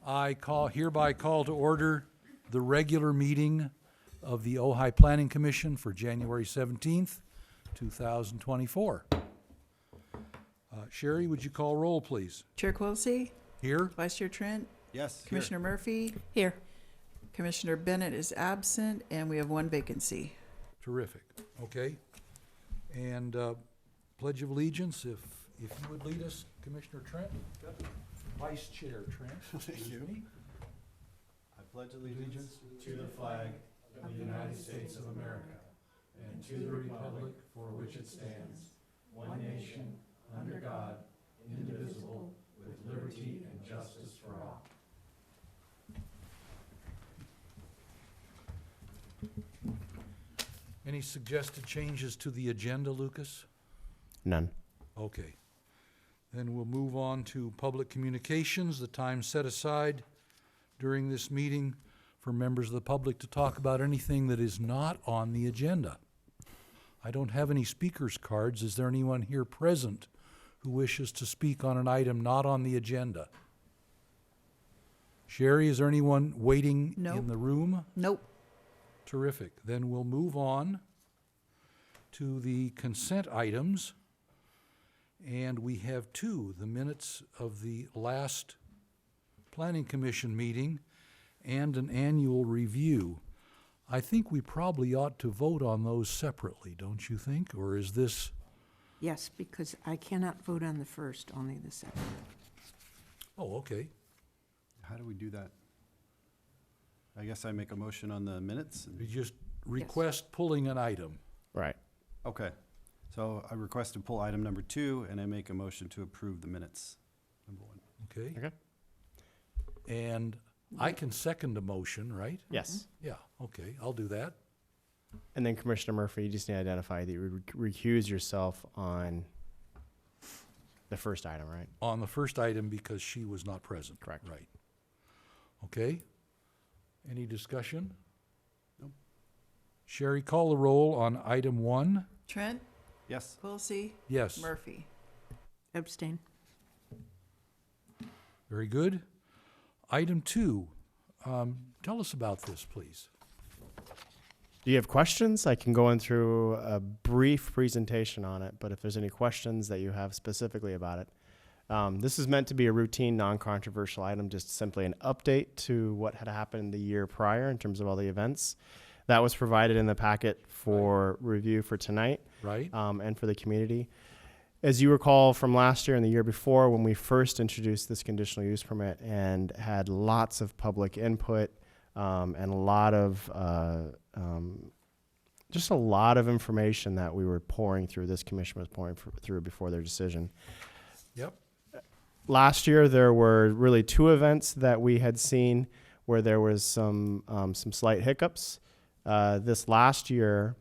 Hereby call to order the regular meeting of the Ojai Planning Commission for January 17th, 2024. Sherry, would you call roll, please? Chair Quilisi? Here? Vice Chair Trent? Yes. Commissioner Murphy? Here. Commissioner Bennett is absent, and we have one vacancy. Terrific. Okay. And Pledge of Allegiance, if you would lead us, Commissioner Trent? Vice Chair Trent. Thank you. I pledge allegiance to the flag of the United States of America and to the republic for which it stands, one nation, under God, indivisible, with liberty and justice for all. Any suggested changes to the agenda, Lucas? None. Okay. Then we'll move on to public communications, the time set aside during this meeting for members of the public to talk about anything that is not on the agenda. I don't have any speakers' cards. Is there anyone here present who wishes to speak on an item not on the agenda? Sherry, is there anyone waiting Nope. in the room? Nope. Terrific. Then we'll move on to the consent items. And we have two, the minutes of the last Planning Commission meeting and an annual review. I think we probably ought to vote on those separately, don't you think? Or is this, Yes, because I cannot vote on the first, only the second. oh, okay. How do we do that? I guess I make a motion on the minutes. We just request pulling an item. Right. Okay. So I request to pull item number 2, and I make a motion to approve the minutes. Number 1. Okay? Okay. And I can second a motion, right? Yes. Yeah, okay, I'll do that. And then Commissioner Murphy, you just need to identify that you would recuse yourself on the first item, right? On the first item because she was not present. Correct. Right. Okay. Any discussion? Nope. Sherry, call the roll on item 1. Trent? Yes. Quilisi? Yes. Murphy? Abstain. Very good. Item 2. Tell us about this, please. Do you have questions? I can go in through a brief presentation on it, but if there's any questions that you have specifically about it. This is meant to be a routine, non-controversial item, just simply an update to what had happened the year prior in terms of all the events. That was provided in the packet for review for tonight. Right? And for the community. As you recall from last year and the year before, when we first introduced this conditional use permit and had lots of public input and a lot of just a lot of information that we were pouring through, this commission was pouring through before their decision. Yep. Last year, there were really 2 events that we had seen where there was some slight hiccups. This last year,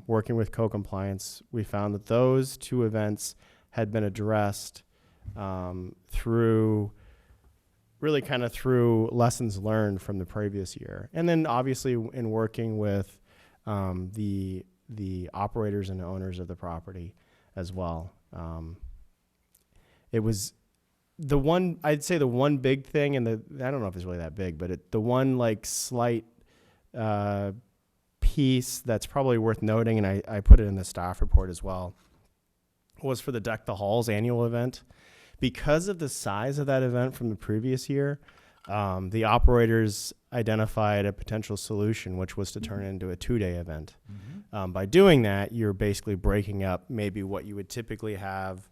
working with co-compliance, we found that those 2 events had been addressed through lessons learned from the previous year. And then obviously in working with the operators and owners of the property as well. It was I'd say the one big thing, and I don't know if it's really that big, but the one like slight piece that's probably worth noting, and I put it in the staff report as well, was for the Deck the Halls annual event. Because of the size of that event from the previous year, the operators identified a potential solution, which was to turn it into a 2-day event. Mm-hmm. By doing that, you're basically breaking up maybe what you would typically have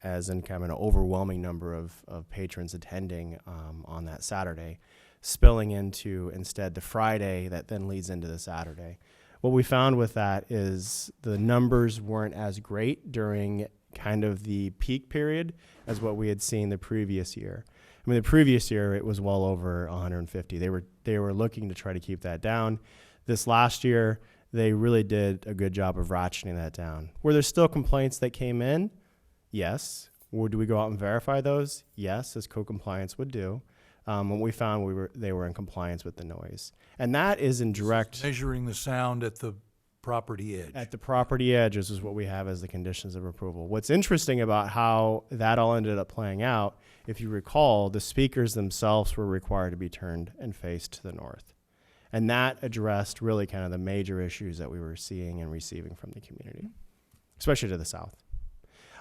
as in kind of an overwhelming number of patrons attending on that Saturday, spilling into instead the Friday that then leads into the Saturday. What we found with that is the numbers weren't as great during kind of the peak period as what we had seen the previous year. I mean, the previous year it was well over 150. They were looking to try to keep that down. This last year, they really did a good job of ratcheting that down. Were there still complaints that came in? Yes. Would we go out and verify those? Yes, as co-compliance would do. What we found, they were in compliance with the noise. And that is in direct... Measuring the sound at the property edge. At the property edges is what we have as the conditions of approval. What's interesting about how that all ended up playing out, if you recall, the speakers themselves were required to be turned and faced to the north. And that addressed really kind of the major issues that we were seeing and receiving from the community, especially to the south.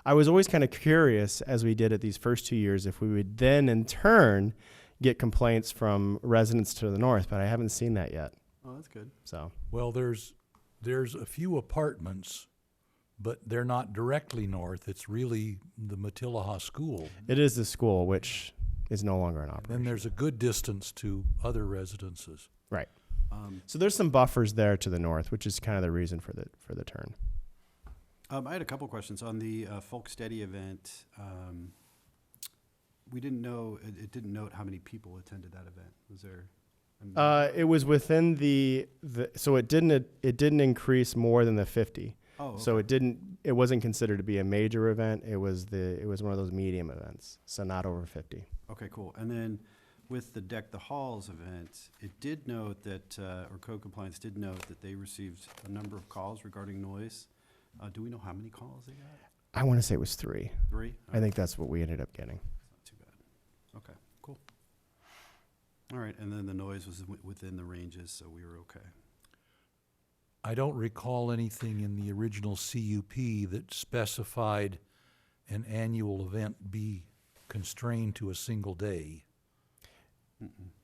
I was always kind of curious, as we did it these first 2 years, if we would then in turn get complaints from residents to the north, but I haven't seen that yet. Oh, that's good. So Well, there's a few apartments, but they're not directly north. It's really the Matilaha School. it is the school, which is no longer in Then operation. there's a good distance to other residences. Right. Um, So there's some buffers there to the north, which is kind of the reason for the turn. I had a couple questions on the Folk Steady event. We didn't know, it didn't note how many people attended that event. Was there? It was within the so it didn't increase more than the 50. Oh, So okay. it wasn't considered to be a major event. It was one of those medium events, so not over 50. Okay, cool. And then with the Deck the Halls event, it did note that, or code compliance did note that they received a number of calls regarding noise. Do we know how many calls they got? I want to say it was 3. 3? I think that's what we ended up getting. Not too bad. Okay, cool. All right, and then the noise was within the ranges, so we were okay. I don't recall anything in the original CUP that specified an annual event be constrained to a single day.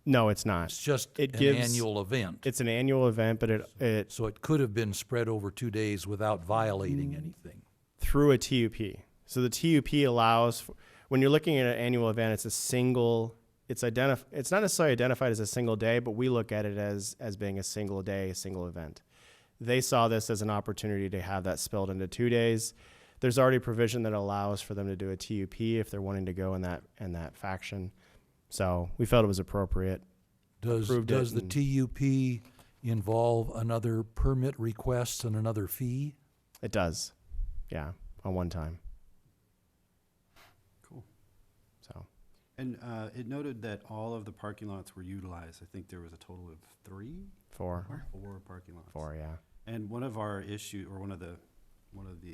No, it's not. It's just It an gives- annual event. It's an annual event, but it So it could have been spread over 2 days without violating anything. through a TUP. So the TUP allows when you're looking at an annual event, it's a single. It's not necessarily identified as a single day, but we look at it as being a single day, a single event. They saw this as an opportunity to have that spilled into 2 days. There's already provision that allows for them to do a TUP if they're wanting to go in that faction. So we felt it was appropriate. Does Approved it the and- TUP involve another permit request and another fee? It does, yeah, on one time. Cool. So And it noted that all of the parking lots were utilized. I think there was a total of 3 4, or 4 parking lots. 4, yeah. And one of our issue, or one of the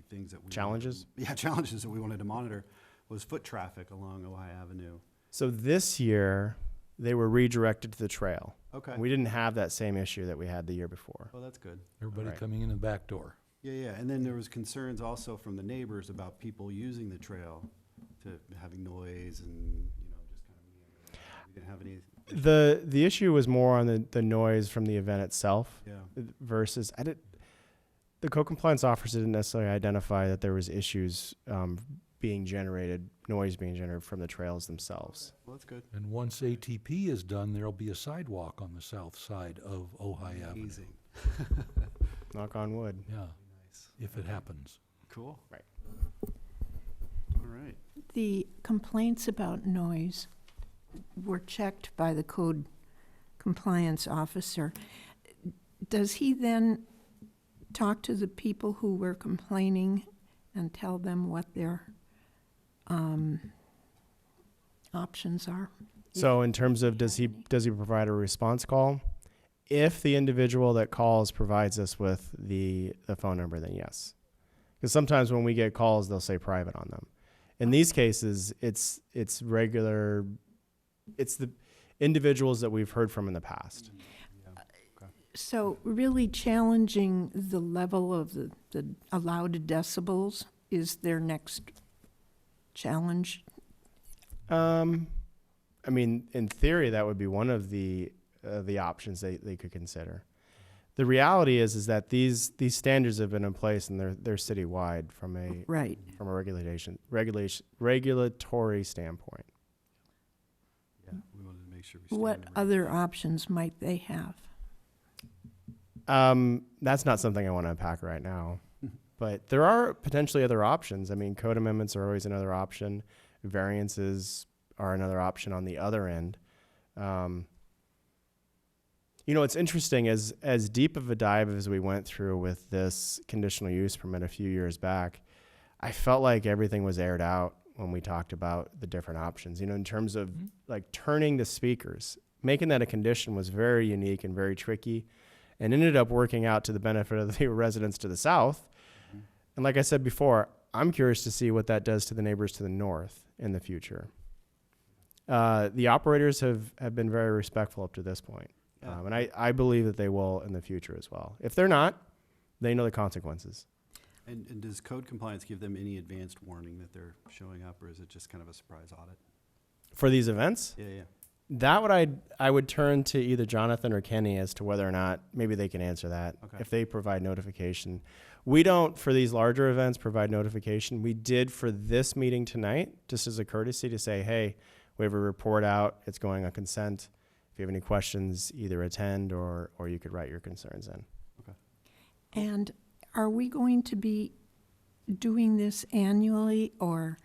things that we Challenges? challenges that we wanted to monitor was foot traffic along Ojai Avenue. So this year they were redirected to the trail. Okay. We didn't have that same issue that we had the year before. Oh, that's good. Everybody Right. coming in the back door. Yeah. And then there was concerns also from the neighbors about people using the trail to having noise and, just kind of meandering. We didn't have any. The issue was more on the noise from the event itself Yeah. versus the co-compliance officer didn't necessarily identify that there was issues noise being generated from the trails themselves. Well, that's good. And once ATP is done, there'll be a sidewalk on the south side of Ojai Avenue. Amazing. Knock on wood. Yeah, Nice. if it happens. Cool. Right. All right. The complaints about noise were checked by the code compliance officer. Does he then talk to the people who were complaining and tell them what their options are? So in terms of does he provide a response call? If the individual that calls provides us with the phone number, then yes. Because sometimes when we get calls, they'll say private on them. In these cases, it's regular. It's the individuals that we've heard from in the past. So really challenging the level of the allowed decibels is their next challenge. I mean, in theory, that would be one of the options they could consider. The reality is that these standards have been in place and they're citywide from a Right. regulatory standpoint. Yeah. We wanted to make sure we. stayed What in the range. other options might they have? That's not something I want to unpack right now, but there are potentially other options. I mean, code amendments are always another option. Variances are another option on the other end. It's interesting as deep of a dive as we went through with this conditional use permit a few years back, I felt like everything was aired out when we talked about the different options, in terms of like turning the speakers, making that a condition was very unique and very tricky. and ended up working out to the benefit of the residents to the south. And like I said before, I'm curious to see what that does to the neighbors to the north in the future. The operators have been very respectful up to this point. Yeah. And I believe that they will in the future as well. If they're not, they know the consequences. And does code compliance give them any advanced warning that they're showing up, or is it just kind of a surprise audit? For these events, Yeah. that I would turn to either Jonathan or Kenny as to whether or not maybe they can answer that. Okay. If they provide notification. We don't, for these larger events, provide notification. We did for this meeting tonight, just as a courtesy to say, hey, we have a report out. It's going on consent. If you have any questions, either attend or you could write your concerns in. And are we going to be doing this annually, or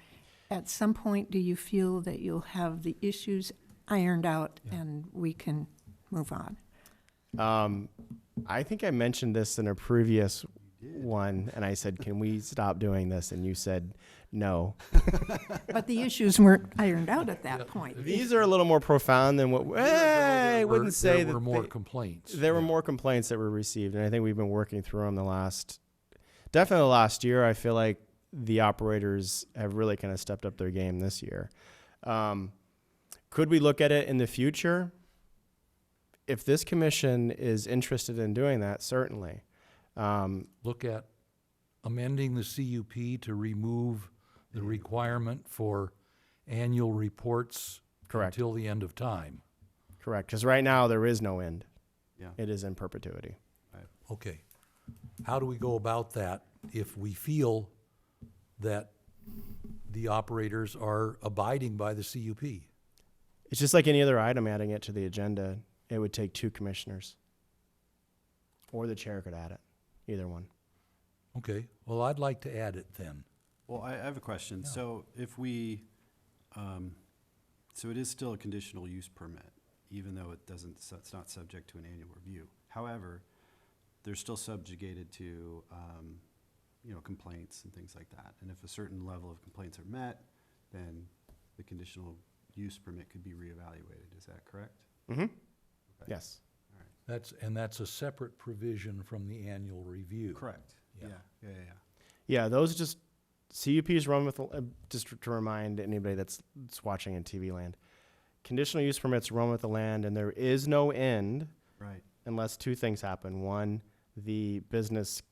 at some point do you feel that you'll have the issues ironed out and we can move on? I think I mentioned this in a previous one, and I said, can we stop doing this? And you said, no. But the issues weren't ironed out at that point. These are a little more profound than what, I wouldn't say that There were more they- complaints. There were Yeah. more complaints that were received, and I think we've been working through them definitely the last year. I feel like the operators have really kind of stepped up their game this year. Could we look at it in the future? If this commission is interested in doing that, certainly. Look at amending the CUP to remove the requirement for annual reports Correct. until the end of time. Correct, because right now there is no end. Yeah. It is in perpetuity. Okay. How do we go about that if we feel that the operators are abiding by the CUP? It's just like any other item, adding it to the agenda. It would take 2 commissioners. Or the chair could add it, either one. Okay, well, I'd like to add it then. Well, I have a question. Yeah. So if we, so it is still a conditional use permit, even though it's not subject to an annual review. However, they're still subjugated to, complaints and things like that. And if a certain level of complaints are met, then the conditional use permit could be reevaluated. Is that correct? Mm-hmm. Okay. Yes. That's a separate provision from the annual review. Correct. Yeah. Yeah. Yeah, those just CUPs run with, just to remind anybody that's watching in TV land, conditional use permits run with the land, and there is no end Right. unless 2 things happen. One, the business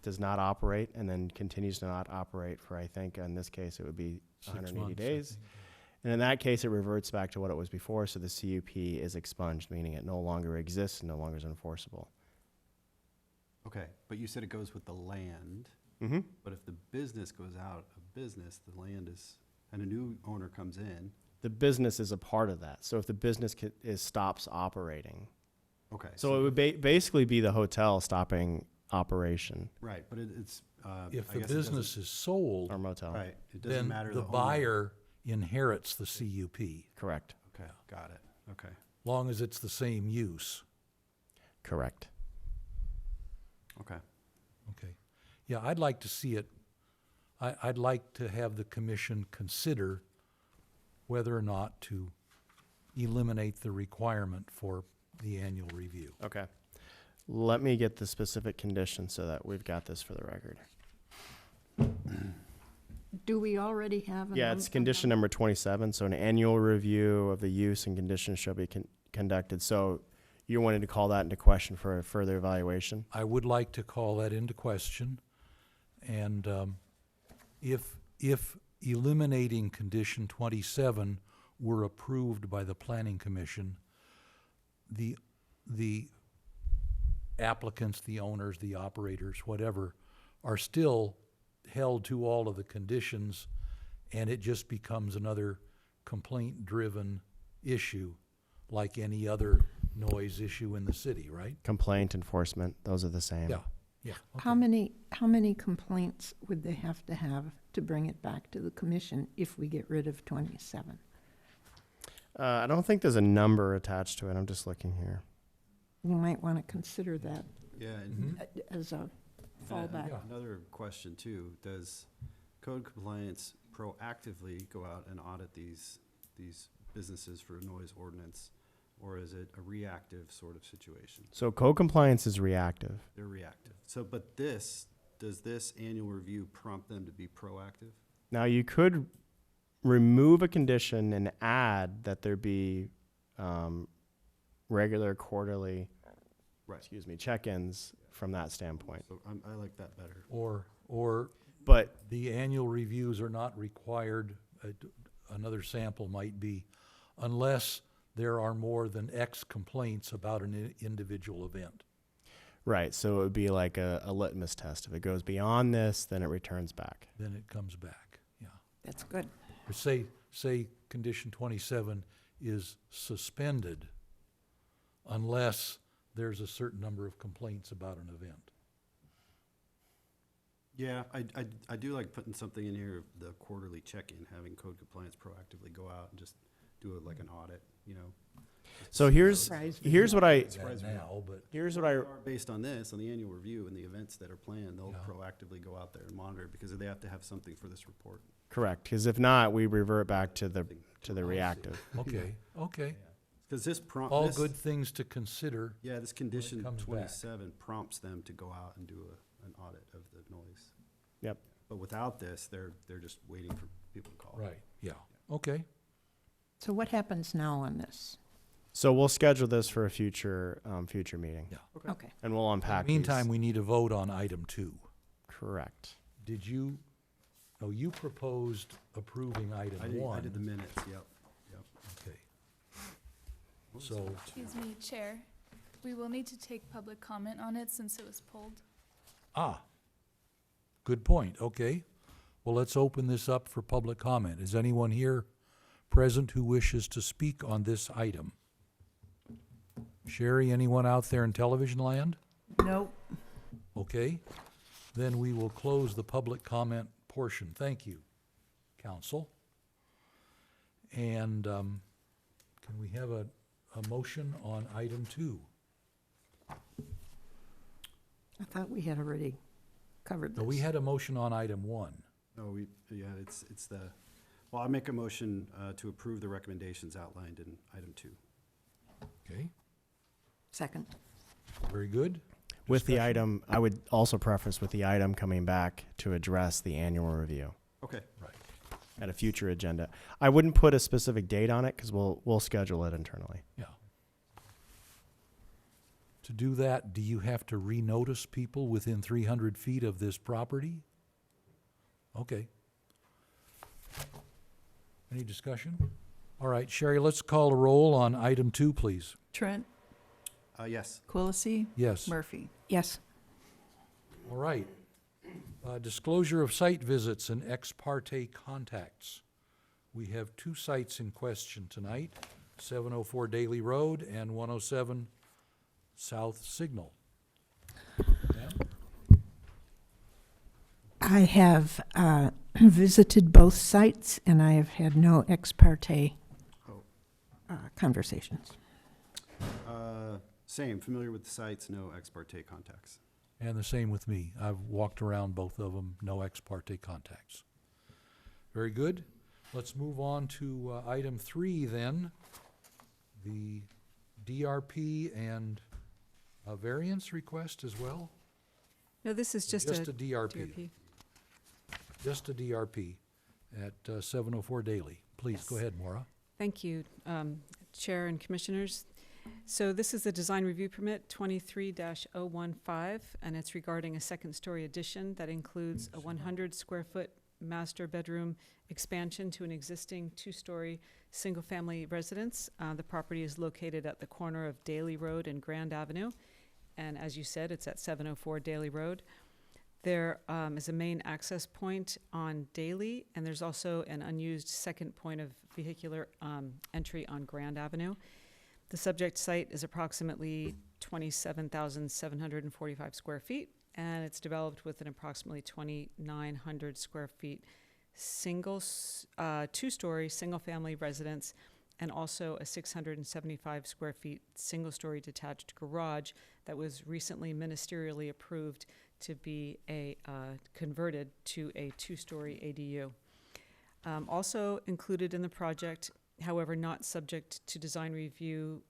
does not operate and then continues to not operate for, I think, in this case, it would be 6 180 months, I days. think. And in that case, it reverts back to what it was before, so the CUP is expunged, meaning it no longer exists and no longer is enforceable. Okay, but you said it goes with the land, Mm-hmm. but if the business goes out of business, the land is, and a new owner comes in, The business is a part of that. So if the business stops operating, okay. so it would basically be the hotel stopping operation Right, but it's, If I the guess it doesn't- business is sold, or motel. Right, it doesn't then matter the owner. buyer inherits the CUP, Correct. Okay, got it, okay. long as it's the same use. Correct. Okay. Okay. Yeah, I'd like to see it, I'd like to have the commission consider whether or not to eliminate the requirement for the annual review. Okay. Let me get the specific conditions so that we've got this for the record. Do we already have? Yeah, it's condition number 27. So an annual review of the use and conditions shall be conducted. So you wanted to call that into question for a further evaluation? I would like to call that into question, and if eliminating condition 27 were approved by the planning commission, the applicants, the owners, the operators, whatever, are still held to all of the conditions, and it just becomes another complaint-driven issue like any other noise issue in the city, right? Complaint enforcement, those are the same. Yeah, yeah. How many complaints would they have to bring it back to the commission if we get rid of 27? I don't think there's a number attached to it. I'm just looking here. You might want to consider that Yeah, and as a fallback. Yeah. another question too, does code compliance proactively go out and audit these businesses for noise ordinance or is it a reactive sort of situation? So code compliance is reactive. They're reactive. So, but does this annual review prompt them to be proactive? Now, you could remove a condition and add that there be regular quarterly, Right. check-ins from that standpoint. So I like that better. Or But the annual reviews are not required. Another sample might be, unless there are more than X complaints about an individual event. right, so it would be like a litmus test. If it goes beyond this, then it returns back. Then it comes back, yeah. That's good. Or say condition 27 is suspended unless there's a certain number of complaints about an event. Yeah, I do like putting something in here, the quarterly check-in, having code compliance proactively go out and just do it like an audit, you know? So here's what I That now, but here's what I Based on this, on the annual review and the events that are planned, they'll Yeah. proactively go out there and monitor it because they have to have something for this report. correct, because if not, we revert back to the reactive. okay. Because this prompt. All good things to consider. Yeah, this condition comes back. 27 prompts them to go out and do an audit of the noise. Yep. But without this, they're just waiting for people to call. Right, yeah, okay. So what happens now on this? So we'll schedule this for a future meeting, Yeah. Okay. and we'll In unpack the meantime, these. we need a vote on item 2. Correct. Did you, no, you proposed approving item 1. I did the minutes, yep. Okay. So, Excuse me, Chair. We will need to take public comment on it since it was pulled. good point, okay. Well, let's open this up for public comment. Is anyone here present who wishes to speak on this item? Sherry, anyone out there in television land? Nope. Okay, then we will close the public comment portion. Thank you, council. And can we have a motion on item 2? I thought we had already covered this. No, we had a motion on item 1. No, it's the, well, I make a motion to approve the recommendations outlined in item 2. Okay, Second. very good. With the Discussion? item, I would also preface with the item coming back to address the annual review Okay. Right. at a future agenda. I wouldn't put a specific date on it because we'll schedule it internally. Yeah. To do that, do you have to renotice people within 300 feet of this property? Okay. Any discussion? All right, Sherry, let's call a roll on item 2, please. Trent, Yes. Quillisi, Yes. Murphy. Yes. All right. Disclosure of site visits and ex parte contacts. We have 2 sites in question tonight, 704 Daly Road and 107 South Signal. Ma'am? I have visited both sites, and I have had no ex parte Oh. conversations. Same, familiar with the sites, no ex parte contacts. And the same with me. I've walked around both of them, no ex parte contacts. Very good. Let's move on to item 3 then. The DRP and a variance request as well? No, this is just a DRP. DRP. Just a DRP at 704 Daly. Please, go ahead, Maura. Thank you, Chair and Commissioners. So this is the design review permit 23-015, and it's regarding a second-story addition that includes a 100-square-foot master bedroom expansion to an existing 2-story single-family residence. The property is located at the corner of Daly Road and Grand Avenue, and as you said, it's at 704 Daly Road. There is a main access point on Daly, and there's also an unused second point of vehicular entry on Grand Avenue. The subject site is approximately 27,745 square feet, and it's developed with an approximately 2,900 square feet two-story single-family residence, and also a 675 square feet single-story detached garage that was recently ministerially approved to be converted to a 2-story ADU. Also included in the project however, not subject to design review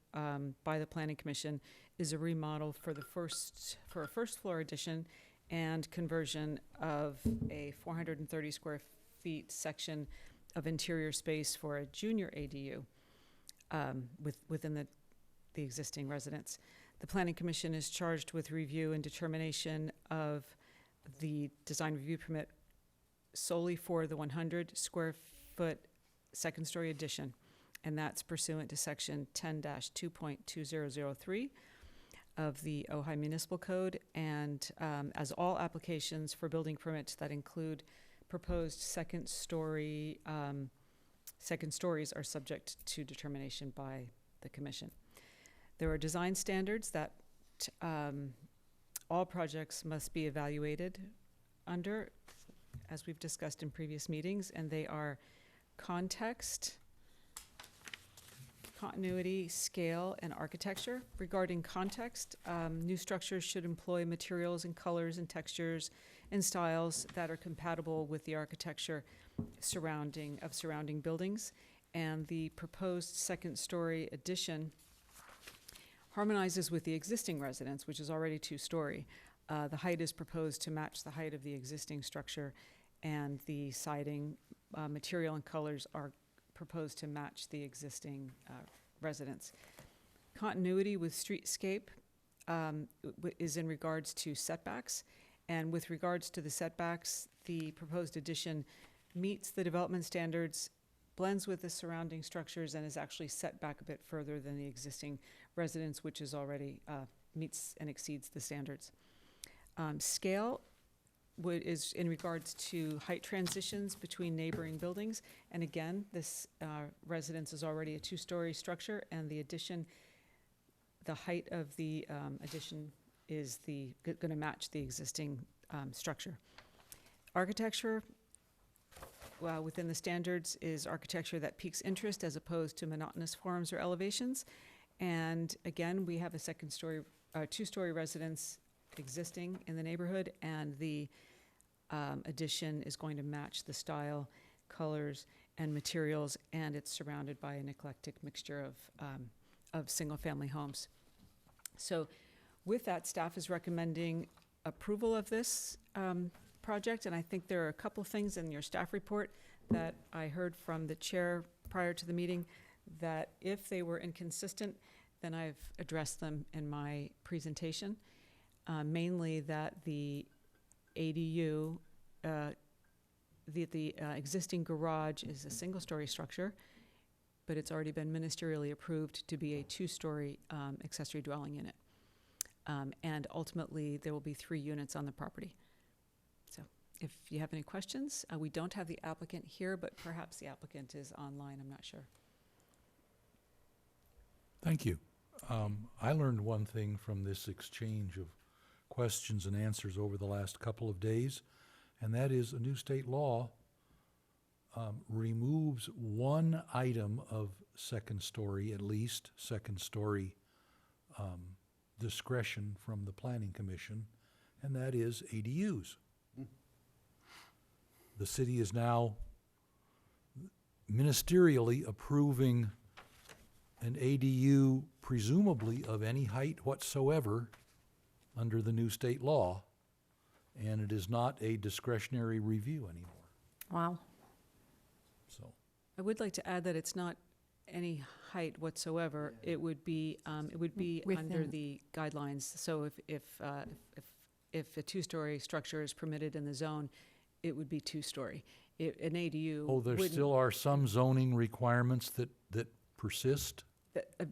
by the Planning Commission, is a remodel for a first floor addition and conversion of a 430 square feet section of interior space for a junior ADU within the existing residence. The Planning Commission is charged with review and determination of the design review permit solely for the 100 square foot second story addition, and that's pursuant to section 10-2.2003 of the Ojai Municipal Code, and as all applications for building permits that include proposed second stories are subject to determination by the commission. There are design standards that all projects must be evaluated under, as we've discussed in previous meetings, and they are context, continuity, scale, and architecture. Regarding context, new structures should employ materials and colors and textures and styles that are compatible with the architecture surrounding buildings. And the proposed second-story addition harmonizes with the existing residence, which is already two-story. The height is proposed to match the height of the existing structure, and the siding material and colors are proposed to match the existing residence. Continuity with streetscape is in regards to setbacks, and with regards to the setbacks, the proposed addition meets the development standards, blends with the surrounding structures, and is actually set back a bit further than the existing residence, which is already meets and exceeds the standards. Scale is in regards to height transitions between neighboring buildings. And again, this residence is already a two-story structure, and the addition, the height of the addition is going to match the existing structure. Architecture, well, within the standards, is architecture that piques interest as opposed to monotonous forms or elevations. And again, we have a two-story residence existing in the neighborhood, and the addition is going to match the style, colors, and materials, and it's surrounded by an eclectic mixture of single-family homes. So with that, staff is recommending approval of this project, and I think there are a couple things in your staff report that I heard from the chair prior to the meeting that if they were inconsistent, then I've addressed them in my presentation. Mainly that the ADU, the existing garage is a single-story structure, but it's already been ministerially approved to be a two-story accessory dwelling unit. And ultimately, there will be 3 units on the property. So if you have any questions, we don't have the applicant here, but perhaps the applicant is online, I'm not sure. Thank you. I learned one thing from this exchange of questions and answers over the last couple of days, and that is a new state law removes one item of second story discretion from the Planning Commission, and that is ADUs. The city is now ministerially approving an ADU presumably of any height whatsoever under the new state law, and it is not a discretionary review anymore. Wow. So, I would like to add that it's not any height whatsoever. It would be under Within- the guidelines. So if a two-story structure is permitted in the zone, it would be two-story. An ADU oh, there wouldn't- still are some zoning requirements that persist?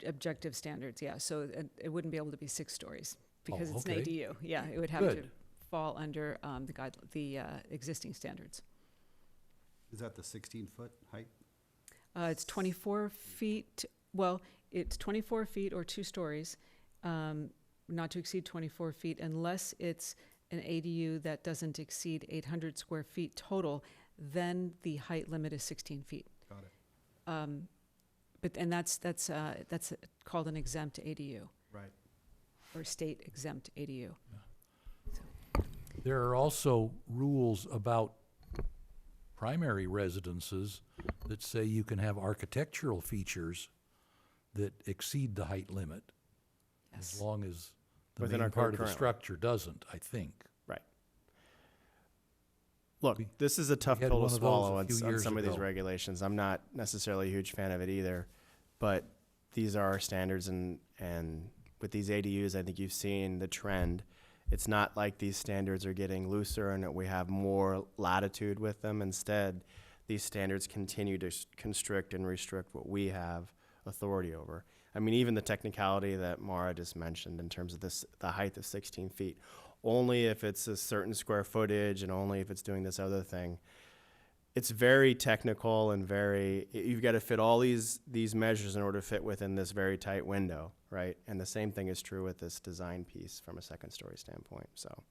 objective standards, yeah. So it wouldn't be able to be 6 stories because it's okay. an ADU. Yeah, it would have to Good. fall under the existing standards. Is that the 16-foot height? It's 24 feet, well, it's 24 feet or 2 stories, not to exceed 24 feet unless it's an ADU that doesn't exceed 800 square feet total, then the height limit is 16 feet. Got it. And that's called an exempt ADU Right. or state exempt ADU. There are also rules about primary residences that say you can have architectural features that exceed the height limit, as Yes. long as the Within our main code part of the currently. structure doesn't, I think. Right. Look, We- this is a tough had pill one to of those swallow a on, few on years some of these ago. regulations. I'm not necessarily a huge fan of it either, but these are our standards, and with these ADUs, I think you've seen the trend. It's not like these standards are getting looser and that we have more latitude with them. Instead, these standards continue to constrict and restrict what we have authority over. I mean, even the technicality that Mara just mentioned in terms of the height of 16 feet, only if it's a certain square footage and only if it's doing this other thing. It's very technical and you've got to fit all these measures in order to fit within this very tight window, right? And the same thing is true with this design piece from a second story standpoint, so.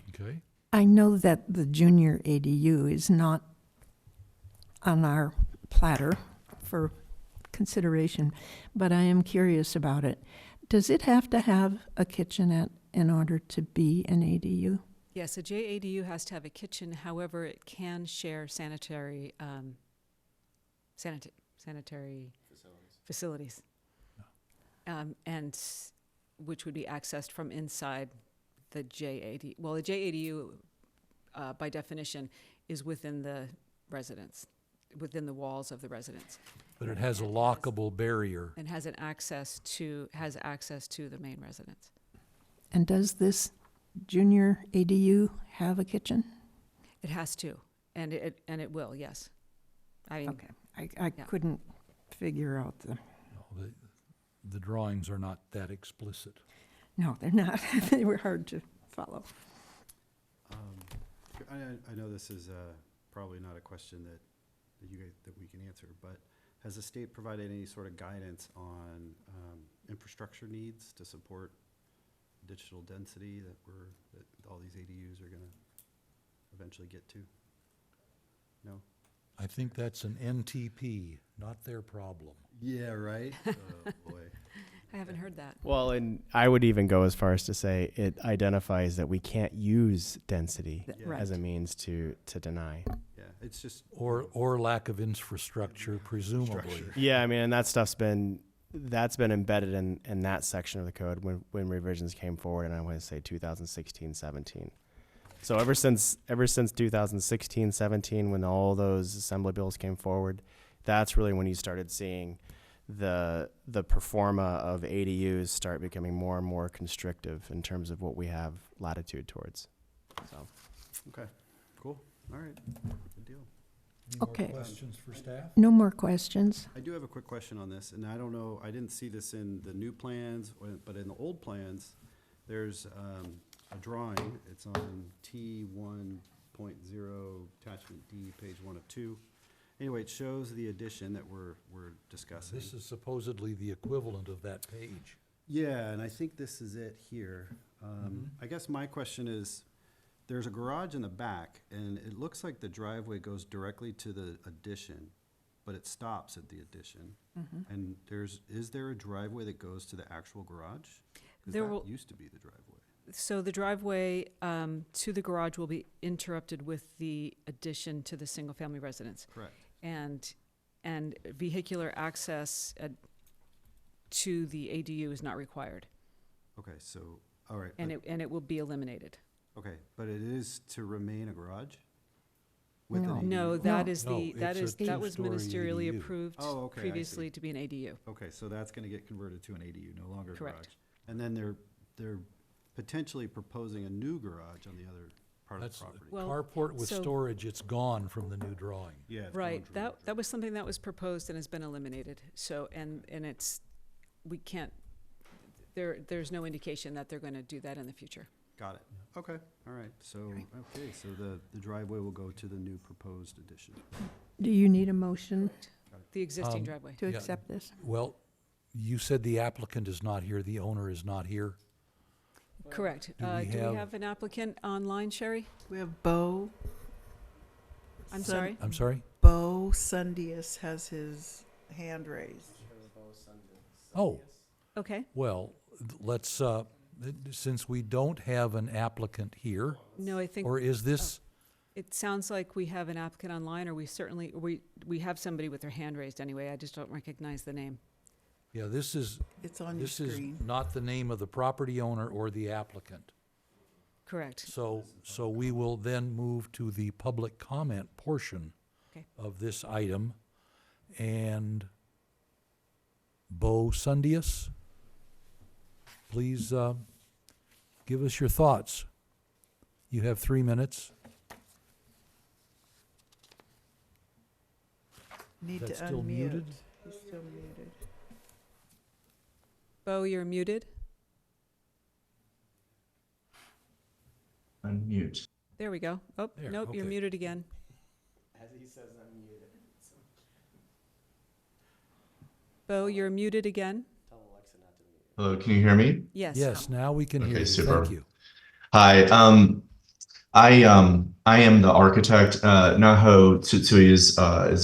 Okay? I know that the junior ADU is not on our platter for consideration, but I am curious about it. Does it have to have a kitchenette in order to be an ADU? Yes, a JADU has to have a kitchen, however, it can share sanitary facilities. And which would be accessed from inside the JADU. Well, a JADU, by definition, is within the residence, within the walls of the residence, But it has a lockable barrier. and has access to the main residence. And does this junior ADU have a kitchen? It has to, and it will, yes. I mean, Okay, I Yeah. couldn't figure out No, the drawings are not that explicit. no, they're not. They were hard to follow. I know this is probably not a question that we can answer, but has the state provided any sort of guidance on infrastructure needs to support digital density that all these ADUs are gonna eventually get to? No? I think that's an NTP, not their problem. Yeah, right? Oh, boy. I haven't heard that. Well, and I would even go as far as to say it identifies that we can't use density Yeah. as a means to deny. Yeah, it's just. Or lack of infrastructure, presumably. Structure. Yeah, I mean, and that stuff's been embedded in that section of the code when revisions came forward, and I want to say 2016, 17. So ever since 2016, 17, when all those assembly bills came forward, that's really when you started seeing the pro forma of ADUs start becoming more and more constrictive in terms of what we have latitude towards. So. Okay, cool. All right, good deal. Any more Okay. questions for staff? No more questions? I do have a quick question on this, and I don't know, I didn't see this in the new plans, but in the old plans, there's a drawing. It's on T1.0, attachment D, page 1 of 2. Anyway, it shows the addition that we're discussing. This is supposedly the equivalent of that page. Yeah, and I think this is it here. I guess my question is, there's a garage in the back, and it looks like the driveway goes directly to the addition, but it stops at the addition. And is there a driveway that goes to the actual garage? There Because will- that used to be the driveway. So the driveway to the garage will be interrupted with the addition to the single-family residence. Correct. And vehicular access to the ADU is not required, Okay, so, all right. and but- it will be eliminated. Okay, but it is to remain a garage? With an No. ADU? No, that No. is No, the, that it's is, a that was two-story ministerially ADU. approved Oh, okay, I previously see. to be an ADU. Okay, so that's gonna get converted to an ADU, no longer a garage. Correct. And then they're potentially proposing a new garage on the other part of That's the property. Well, carport with so- storage, it's gone from the new drawing. Yeah. it's Right, going from that the- was something that was proposed and has been eliminated, so, and it's, we can't, there's no indication that they're gonna do that in the future. Got it. Okay, all right. So the driveway will go to the new proposed addition. Do you need a motion The existing Um, driveway. to Yeah. accept this? Well, you said the applicant is not here, the owner is not here. Correct. do we Do have- we have an applicant online, Sherry? We have Bo. I'm Sun- sorry? I'm sorry? Bo Sundius has his hand raised. Oh, Okay, well, let's, since we don't have an applicant here, no, I think, or is this, It sounds like we have an applicant online, or we have somebody with their hand raised anyway. I just don't recognize the name. Yeah, this is It's on your This is screen. not the name of the property owner or the applicant. Correct. So we will then move to the public comment portion Okay. of this item. And Bo Sundius, please give us your thoughts. You have 3 minutes. Need Is to that still unmute. muted? He's still muted. Bo, you're muted. Unmute. There we go. Oh, There, nope, you're okay. muted again. As he says, I'm muted. Bo, you're muted again. Tell Alexa not to mute. Hello, can you hear me? Yes. Yes, now we can hear Okay, you. super. Thank you. Hi. I am the architect. Naho Tsutsui is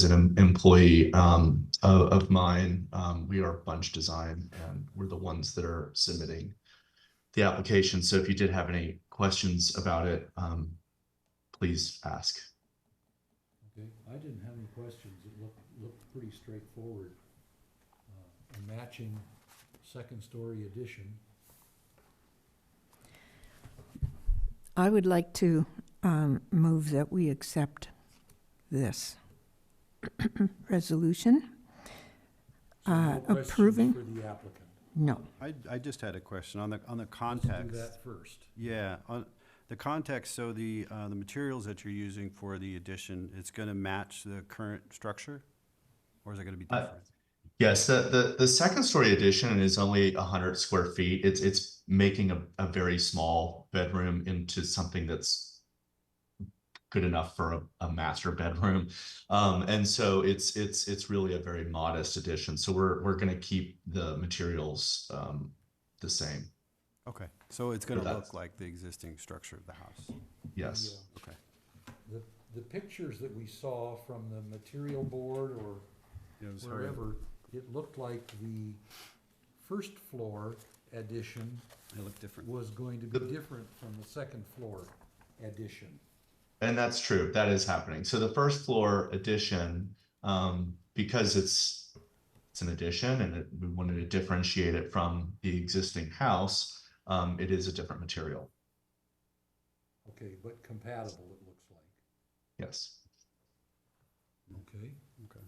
an employee of mine. We are Bunch Design, and we're the ones that are submitting the application. So if you did have any questions about it, please ask. Okay, I didn't have any questions. It looked pretty straightforward. A matching second-story addition. I would like to move that we accept this resolution. So no questions Approving? for the applicant. No. I just had a question on the Let's do context. that first. Yeah, on the context, so the materials that you're using for the addition, it's gonna match the current structure? Or is it gonna be different? Yes, the second story addition is only 100 square feet. It's making a very small bedroom into something that's good enough for a master bedroom. And so it's really a very modest addition. So we're gonna keep the materials the same. Okay, so it's gonna that. look like the existing structure of the house? Yes. Okay. The pictures that we saw from the material board or wherever, it looked like the first floor addition They look different. was going to be different from the second floor addition. And that's true. That is happening. So the first floor addition, because it's an addition and we wanted to differentiate it from the existing house, it is a different material. Okay, but compatible, it looks like. Yes. Okay, Okay.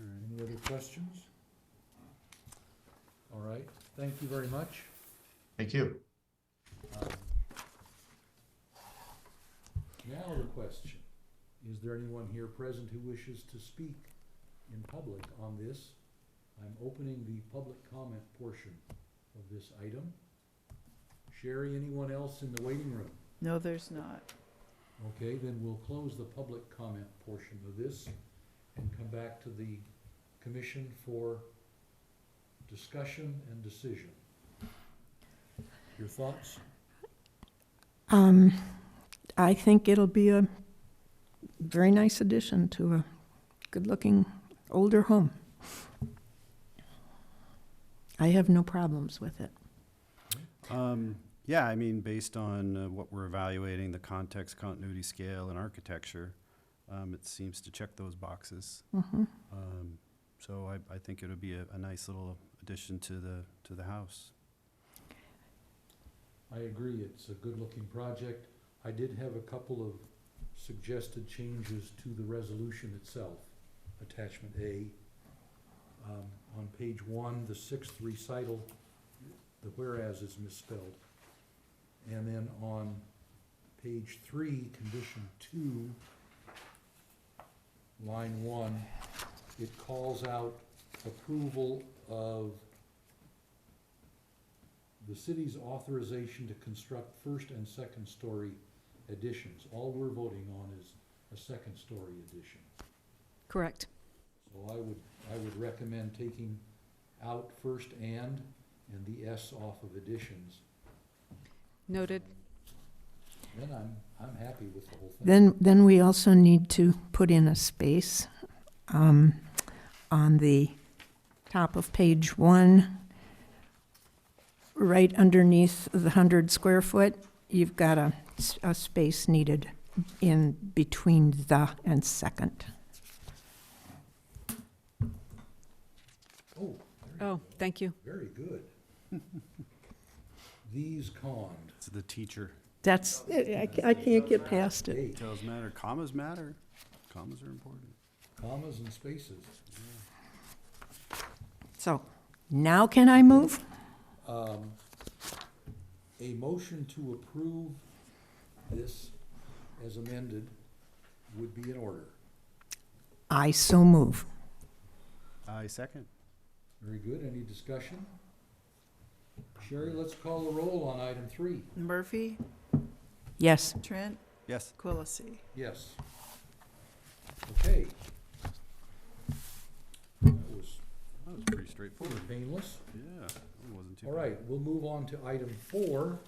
All right. any other questions? All right, thank you very much. Thank you. Now the question, is there anyone here present who wishes to speak in public on this? I'm opening the public comment portion of this item. Sherry, anyone else in the waiting room? No, there's not. Okay, then we'll close the public comment portion of this and come back to the commission for discussion and decision. Your thoughts? I think it'll be a very nice addition to a good-looking older home. I have no problems with it. Yeah, I mean, based on what we're evaluating, the context, continuity, scale, and architecture, it seems to check those boxes. Mhm. So I think it would be a nice little addition to the house. I agree, it's a good-looking project. I did have a couple of suggested changes to the resolution itself, attachment A. On page 1, the 6th recital, the whereas is misspelled. And then on page 3, condition 2, line 1, it calls out approval of the city's authorization to construct first and second story additions. All we're voting on is a second story addition. Correct. So I would recommend taking out first and the S off of additions. Noted. Then I'm happy with the whole thing. Then we also need to put in a space on the top of page 1, right underneath the 100 square foot, you've got a space needed in between the and second. Oh, Oh, thank you. very good. These conned. It's the teacher. That's, I can't get past it. Hey, Details matter. Commas matter. Commas are important. commas and spaces. So, now can I move? A motion to approve this as amended would be in order. I so move. I second. Very good. Any discussion? Sherry, let's call the roll on item 3. Murphy, Yes. Trent, Yes. Quillisi. Yes. Okay. That was That was pretty pretty straightforward. painless. Yeah, that one wasn't too All bad. right, we'll move on to item 4,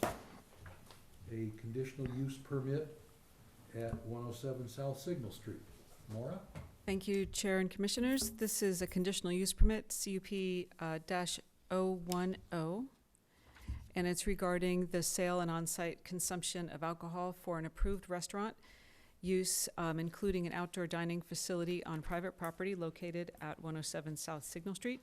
a conditional use permit at 107 South Signal Street. Maura? Thank you, Chair and Commissioners. This is a conditional use permit, CUP dash 010, and it's regarding the sale and on-site consumption of alcohol for an approved restaurant use, including an outdoor dining facility on private property located at 107 South Signal Street.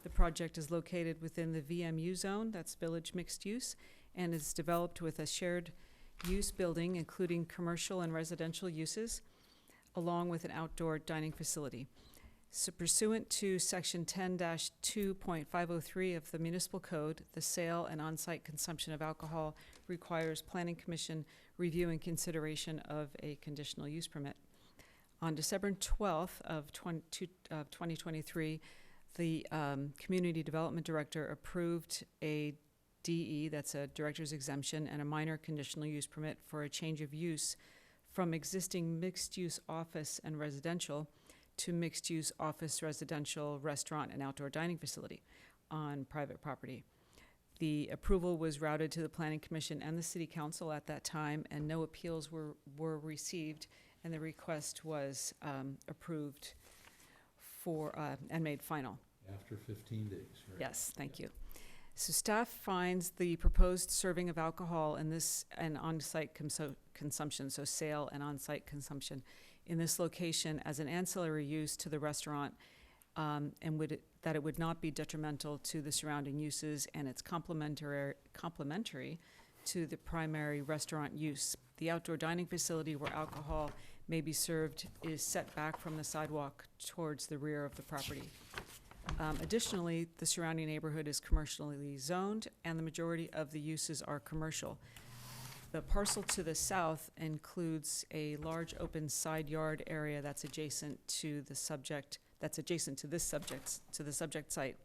The project is located within the VMU zone, that's Village Mixed Use, and is developed with a shared use building, including commercial and residential uses, along with an outdoor dining facility. So pursuant to section 10-2.503 of the municipal code, the sale and on-site consumption of alcohol requires planning commission review and consideration of a conditional use permit. On December 12th of 2023, the community development director approved a DE, that's a director's exemption, and a minor conditional use permit for a change of use from existing mixed-use office and residential to mixed-use office, residential, restaurant, and outdoor dining facility on private property. The approval was routed to the Planning Commission and the City Council at that time, and no appeals were received, and the request was approved for, and made final. After 15 days, right? Yes, thank you. So staff finds the proposed serving of alcohol in this and on-site consumption, so sale and on-site consumption in this location as an ancillary use to the restaurant, and that it would not be detrimental to the surrounding uses, and it's complementary to the primary restaurant use. The outdoor dining facility where alcohol may be served is set back from the sidewalk towards the rear of the property. Additionally, the surrounding neighborhood is commercially zoned, and the majority of the uses are commercial. The parcel to the south includes a large open side yard area that's adjacent to the subject, to the subject site.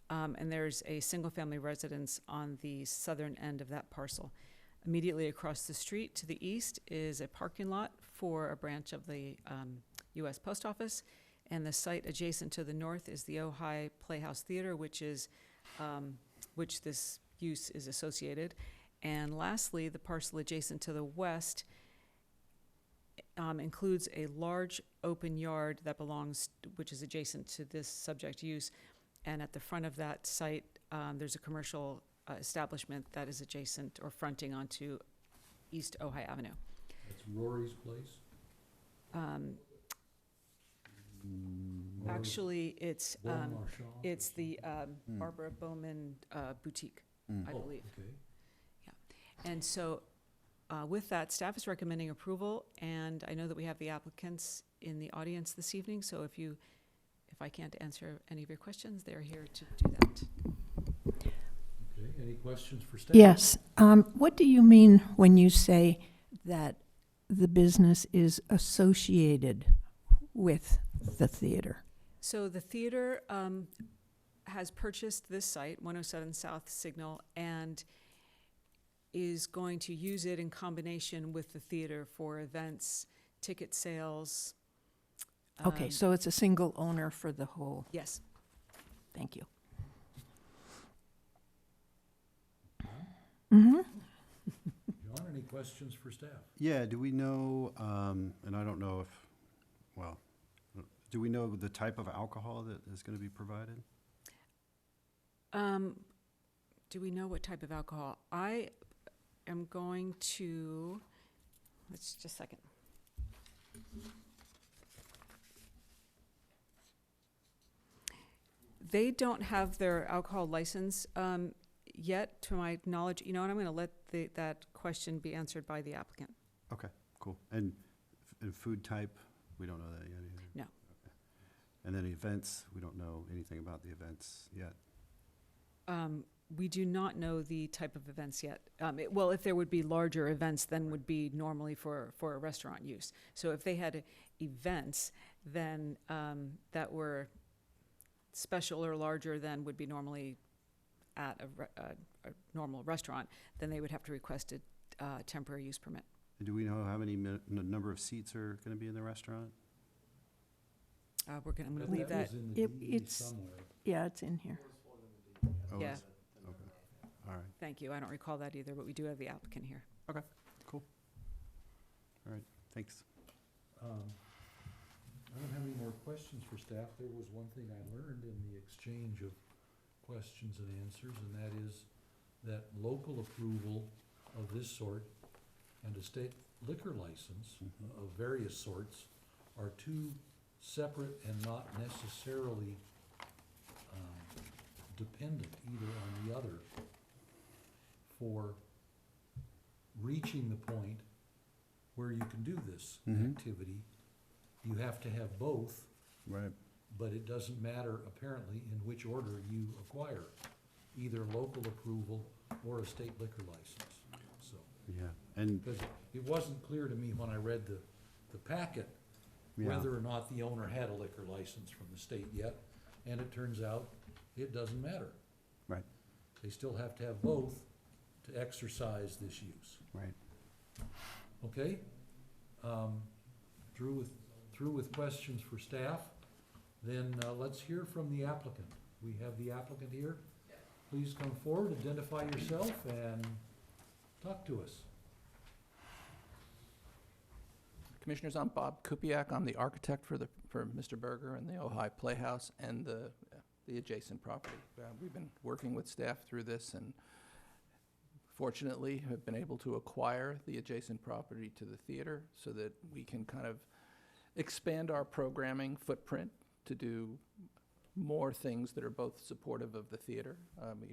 And there's a single-family residence on the southern end of that parcel. Immediately across the street to the east is a parking lot for a branch of the U.S. Post Office, and the site adjacent to the north is the Ojai Playhouse Theater, which this use is associated. And lastly, the parcel adjacent to the west includes a large open yard that which is adjacent to this subject use. And at the front of that site, there's a commercial establishment that is adjacent or fronting onto East Ojai Avenue. That's Rory's place? Actually, it's Bon Marchand? the Barbara Bowman Boutique, I Oh, believe. okay. And so with that, staff is recommending approval, and I know that we have the applicants in the audience this evening, so if I can't answer any of your questions, they're here to do that. Okay, any questions for staff? Yes. What do you mean when you say that the business is associated with the theater? So the theater has purchased this site, 107 South Signal, and is going to use it in combination with the theater for events, ticket sales. Okay, so it's a single owner for the whole. Yes. Thank you. Mm-hmm. John, any questions for staff? Yeah, do we know, and I don't know do we know the type of alcohol that is going to be provided? Do we know what type of alcohol? I am going to It's just a second. They don't have their alcohol license yet, to my knowledge. You know what, I'm gonna let that question be answered by the applicant. Okay, cool. And food type, we don't know that yet either? No. Okay. And then events, we don't know anything about the events yet? We do not know the type of events yet. Well, if there would be larger events, then would be normally for a restaurant use. So if they had events, then that were special or larger than would be normally at a normal restaurant, then they would have to request a temporary use permit. And do we know how many number of seats are going to be in the restaurant? I'm gonna leave that. was in the DD it's- somewhere. Yeah, it's in here. Oh, Yeah. is it? Okay, all right, Thank you. I don't recall that either, but we do have the applicant here. cool. All right, thanks. I don't have any more questions for staff. There was one thing I learned in the exchange of questions and answers, and that is that local approval of this sort and a state liquor license of various sorts are two separate and not necessarily dependent either on the other for reaching the point where you can do this activity. You have to have both, Right. but it doesn't matter apparently in which order you acquire, either local approval or a state liquor license. So, Yeah, and, because it wasn't clear to me when I read the packet yeah, whether or not the owner had a liquor license from the state yet, and it turns out it doesn't matter. right, They still have to have both to exercise this use, right. okay? Through with questions for staff, then let's hear from the applicant. We have the applicant here. Please come forward, identify yourself, and talk to us. Commissioners, I'm Bob Kupiak. I'm the architect for Mr. Berger and the Ojai Playhouse and the adjacent property. We've been working with staff through this and fortunately have been able to acquire the adjacent property to the theater so that we can kind of expand our programming footprint to do more things that are both supportive of the theater.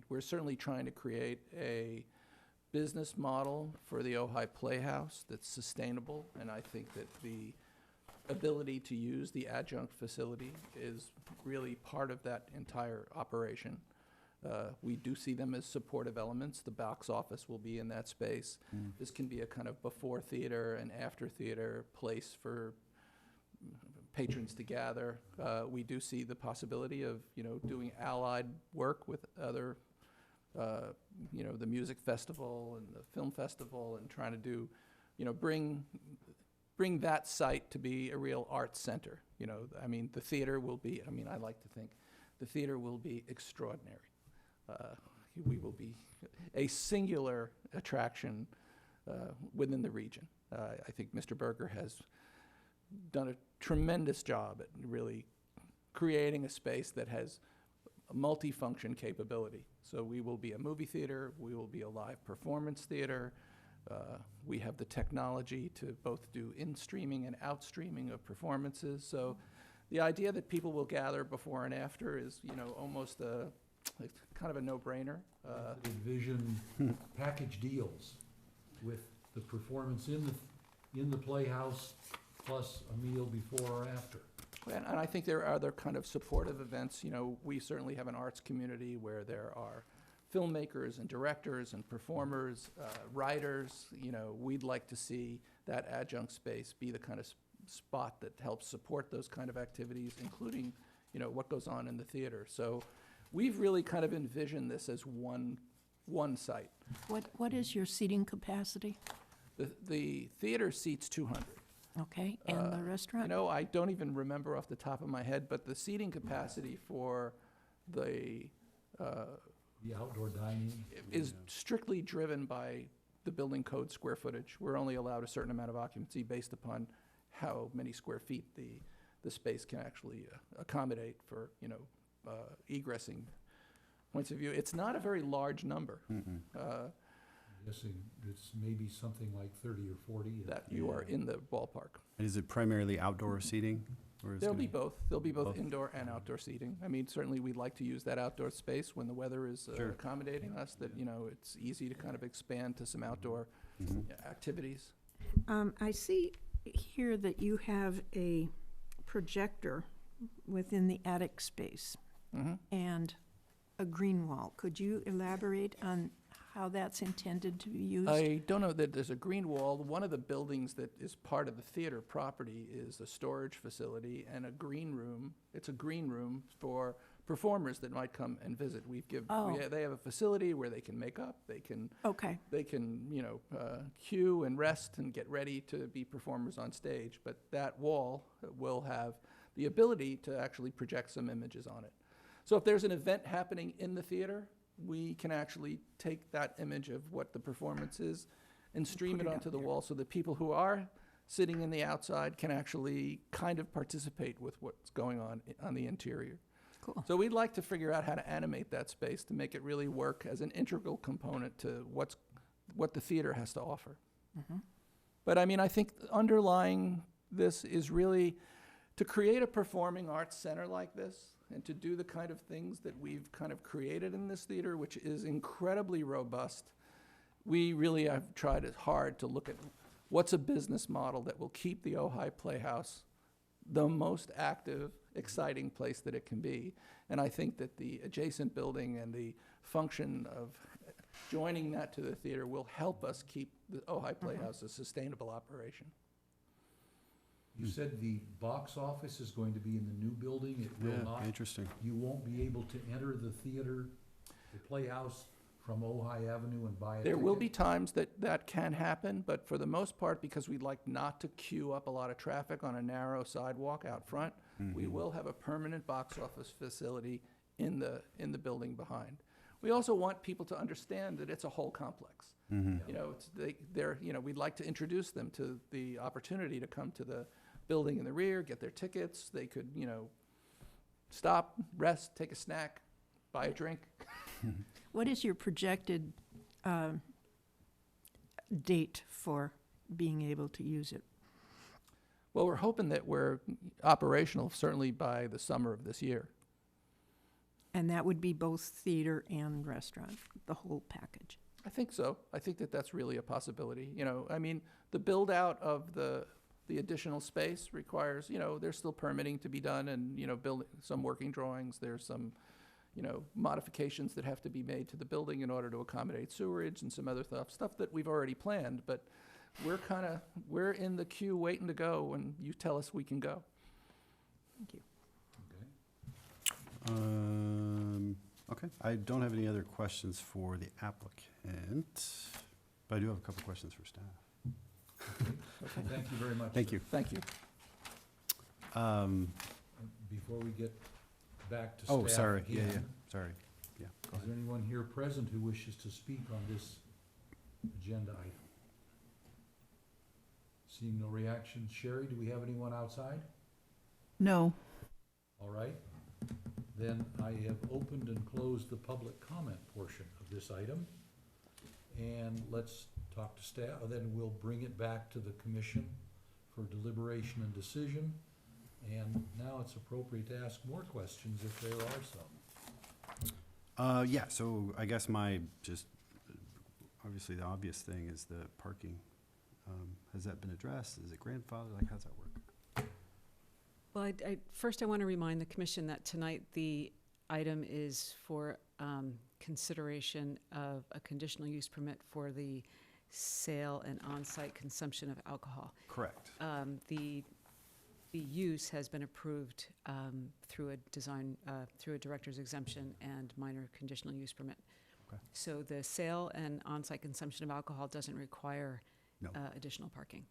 We're certainly trying to create a business model for the Ojai Playhouse that's sustainable, and I think that the ability to use the adjunct facility is really part of that entire operation. We do see them as supportive elements. The box office will be in that space. This can be a kind of before theater and after theater place for patrons to gather. We do see the possibility of, doing allied work with other, the music festival and the film festival and trying to do, bring that site to be a real arts center. The theater will be, I like to think the theater will be extraordinary. We will be a singular attraction within the region. I think Mr. Berger has done a tremendous job at really creating a space that has a multi-function capability. So we will be a movie theater, we will be a live performance theater. We have the technology to both do in-streaming and out-streaming of performances. So the idea that people will gather before and after is, almost it's kind of a no-brainer. Envision package deals with the performance in the playhouse plus a meal before or after. And I think there are other kind of supportive events. We certainly have an arts community where there are filmmakers and directors and performers, writers. We'd like to see that adjunct space be the kind of spot that helps support those kind of activities, including, what goes on in the theater. So we've really kind of envisioned this as one site. What is your seating capacity? The theater seats 200. Okay, and the restaurant? I don't even remember off the top of my head, but the seating capacity for the outdoor dining. is strictly driven by the building code square footage. We're only allowed a certain amount of occupancy based upon how many square feet the space can actually accommodate for, egressing points of view. It's not a very large number. Guessing it's maybe something like 30 or 40. That you are in the ballpark. And is it primarily outdoor seating? Or is There'll it be gonna- both. There'll be both Both. indoor and outdoor seating. I mean, certainly we'd like to use that outdoor space when the weather is Sure. accommodating us, that, you know, it's easy to kind of expand to some outdoor Mhm. activities. I see here that you have a projector within the attic space Mhm. and a green wall. Could you elaborate on how that's intended to be used? I don't know that there's a green wall. One of the buildings that is part of the theater property is a storage facility and a green room. It's a green room for performers that might come and visit. Oh. They have a facility where they can make up, Okay, they can, you know, cue and rest and get ready to be performers on stage. But that wall will have the ability to actually project some images on it. So if there's an event happening in the theater, we can actually take that image of what the performance is and stream put it it onto up the there. wall so that people who are sitting in the outside can actually kind of participate with what's going on the interior. cool. So we'd like to figure out how to animate that space to make it really work as an integral component to what the theater has to offer. Mhm. But I mean, I think underlying this is really to create a performing arts center like this and to do the kind of things that we've kind of created in this theater, which is incredibly robust. We really have tried as hard to look at what's a business model that will keep the Ojai Playhouse the most active, exciting place that it can be. And I think that the adjacent building and the function of joining that to the theater will help us keep the Ojai Playhouse a sustainable operation. You said the box office is going to be in the new building. It will Yeah, not, interesting. you won't be able to enter the theater, the Playhouse from Ojai Avenue and buy a There will be ticket? times that can happen, but for the most part, because we'd like not to queue up a lot of traffic on a narrow sidewalk out front, we will have a permanent box office facility in the building behind. We also want people to understand that it's a whole complex. Mhm. You know, we'd like to introduce them to the opportunity to come to the building in the rear, get their tickets. They could, you know, stop, rest, take a snack, buy a drink. What is your projected date for being able to use it? Well, we're hoping that we're operational certainly by the summer of this year. And that would be both theater and restaurant, the whole package? I think so. I think that that's really a possibility. You know, I mean, the build out of the additional space requires, you know, there's still permitting to be done and, you know, building some working drawings. There's some, you know, modifications that have to be made to the building in order to accommodate sewerage and some other stuff that we've already planned. But we're in the queue waiting to go when you tell us we can go. Thank you. Okay. Okay, I don't have any other questions for the applicant, but I do have a couple questions for staff. Thank you very much. Thank sir. you. Thank you. Before we get back to staff Oh, sorry, yeah, again, sorry. Yeah, go is there ahead. anyone here present who wishes to speak on this agenda item? Seeing no reaction, Sherry, do we have anyone outside? No. All right. Then I have opened and closed the public comment portion of this item. And let's talk to staff, then we'll bring it back to the commission for deliberation and decision. And now it's appropriate to ask more questions if there are some. Yeah, so I guess obviously the obvious thing is the parking. Has that been addressed? Is it grandfathered? Like, how's that work? Well, first I want to remind the commission that tonight the item is for consideration of a conditional use permit for the sale and on-site consumption of alcohol. Correct. The use has been approved through a director's exemption and minor conditional use permit. Okay. So the sale and on-site consumption of alcohol doesn't require No. additional parking.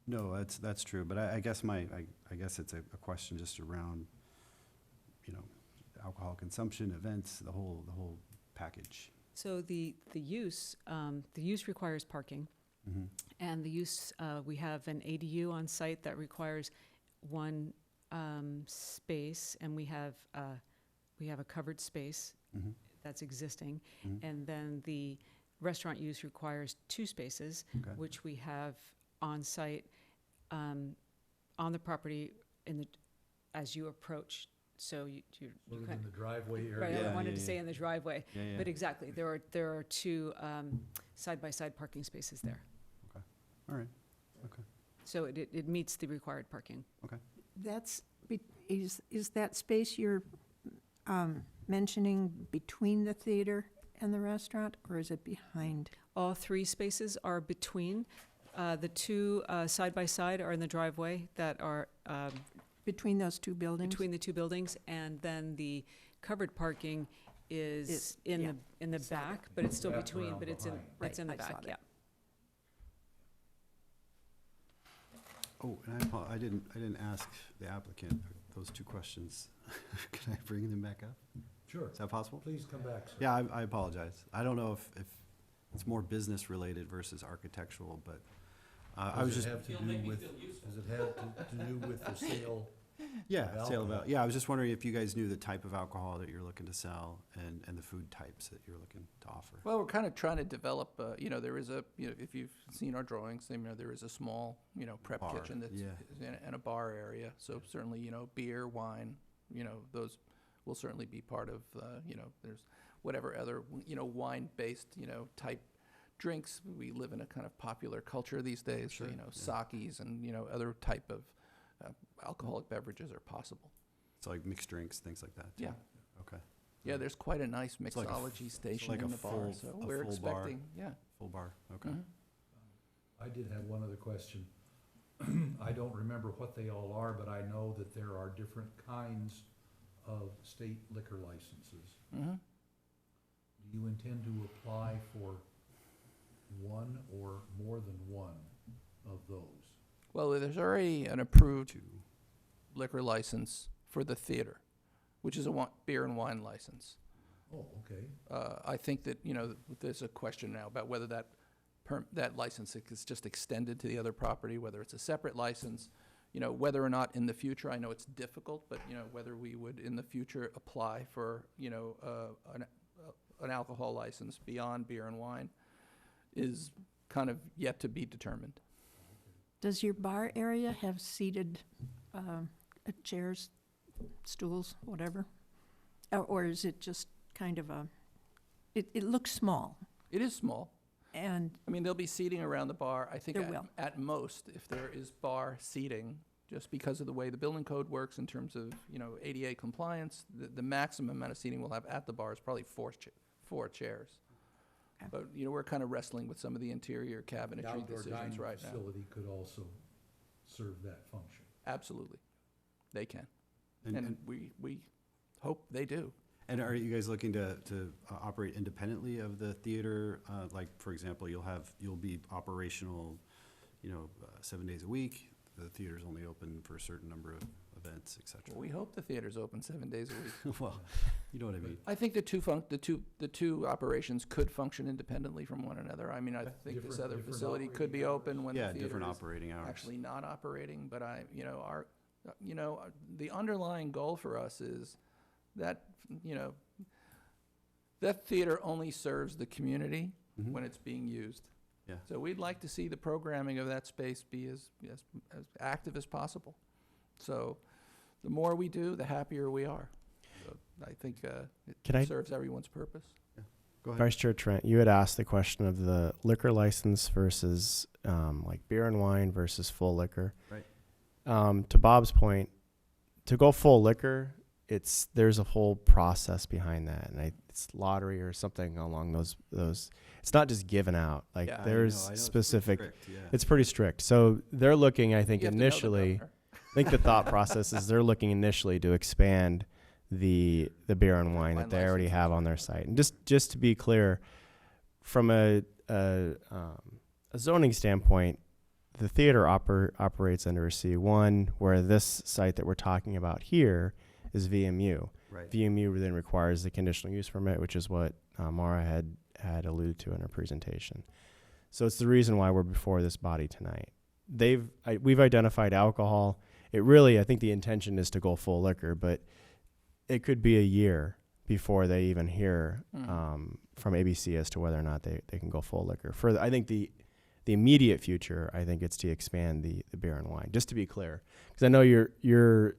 No, that's true, but I guess I guess it's a question just around, you know, alcohol consumption, events, the whole package. So the use requires parking, Mm-hmm. and the use, we have an ADU on site that requires one space, and we have a covered space Mm-hmm. that's existing, Mhm. and then the restaurant use requires 2 spaces, Okay. which we have on site, on the property as you approach. So you're Sort of kind in the driveway right, area. I wanted Yeah, to say yeah. in the driveway, Yeah, yeah. but exactly, there are 2 side-by-side parking spaces there. All right. Okay. So it meets the required parking. That's, is that space you're mentioning between the theater and the restaurant, or is it behind? All 3 spaces are between. The 2 side-by-side are in the driveway that are Between those two buildings? between the 2 buildings, and then the covered parking is in the Saw that. back, but it's still Wrapped between, around but it's in, behind. it's in the Right, I saw back, that. yeah. Oh, and I didn't ask the applicant those 2 questions. Can I bring them back up? Sure. Is that possible? Please come back, sir. Yeah, I apologize. I don't know if it's more business related versus architectural, but I was Does just, it have to do with, does it have to do with the sale? yeah, of sale of, alcohol? yeah, I was just wondering if you guys knew the type of alcohol that you're looking to sell and the food types that you're looking to offer. Well, we're kind of trying to develop, there is if you've seen our drawings, there is a small, prep Bar, kitchen that's yeah. in a bar area. So certainly, beer, wine, those will certainly be part of, there's whatever other, wine-based, type drinks. We live in a kind of popular culture these days, Sure, so, yeah. sakis and, other type of alcoholic beverages are possible. It's like mixed drinks, things like that. too? Yeah. Okay. Yeah, there's quite a nice It's like a f- mixology station like in a the bar, full- so a we're full bar. expecting, yeah. Full bar, okay. Mhm. I did have one other question. I don't remember what they all are, but I know that there are different kinds of state liquor licenses. Mhm. Do you intend to apply for one or more than one of those? Well, there's already an approved 2. liquor license for the theater, which is a beer and wine license. Oh, okay. I think that, there's a question now about whether that license is just extended to the other property, whether it's a separate license, whether or not in the future, I know it's difficult, but, whether we would in the future apply for, an alcohol license beyond beer and wine is kind of yet to be determined. Does your bar area have seated chairs, stools, whatever? Or is it just kind of it looks small, It is small. and There'll be seating around the bar. I think There will. at most, if there is bar seating, just because of the way the building code works in terms of, ADA compliance, the maximum amount of seating we'll have at the bar is probably 4 chairs. Okay. But, we're kind of wrestling with some of the interior The cabinetry outdoor decisions dining right now. facility could also serve that function. Absolutely. They can. And, And we hope they do. and are you guys looking to operate independently of the theater? Like, for example, you'll be operational, 7 days a week. The theater's only open for a certain number of events, et cetera. Well, we hope the theater's open 7 days a week. Well, you know what I mean. I think the two operations could function independendly from one another. I think this Different- other different facility could be operating open when the Yeah, theater different is operating hours. actually not operating, but the underlying goal for us is that, that theater only serves the community Mhm. when it's being used. Yeah. So we'd like to see the programming of that space be as active as possible. So the more we do, the happier we are. So I think Can I- it serves everyone's purpose. Go ahead. Vice Chair Trent, you had asked the question of the liquor license versus like beer and wine versus full liquor. Right. To Bob's point, to go full liquor, there's a whole process behind that, and it's lottery or something along those. It's not just given out. Like Yeah, I know, there's I know it's pretty specific. strict, yeah. It's pretty strict. So they're looking, I think, You have to know the initially. governor. I think the thought process is they're looking initially to expand the beer and wine that Wine they already licenses, have on right. their site. And just to be clear, from a zoning standpoint, the theater operates under a C1, where this site that we're talking about here is VMU. Right. VMU then requires the conditional use permit, which is what Mara had alluded to in her presentation. So it's the reason why we're before this body tonight. We've identified alcohol. I think the intention is to go full liquor, but it could be a year before they even hear Mm. from ABC as to whether or not they can go full liquor. For I think the immediate future, I think it's to expand the beer and wine. Just to be clear, because I know you're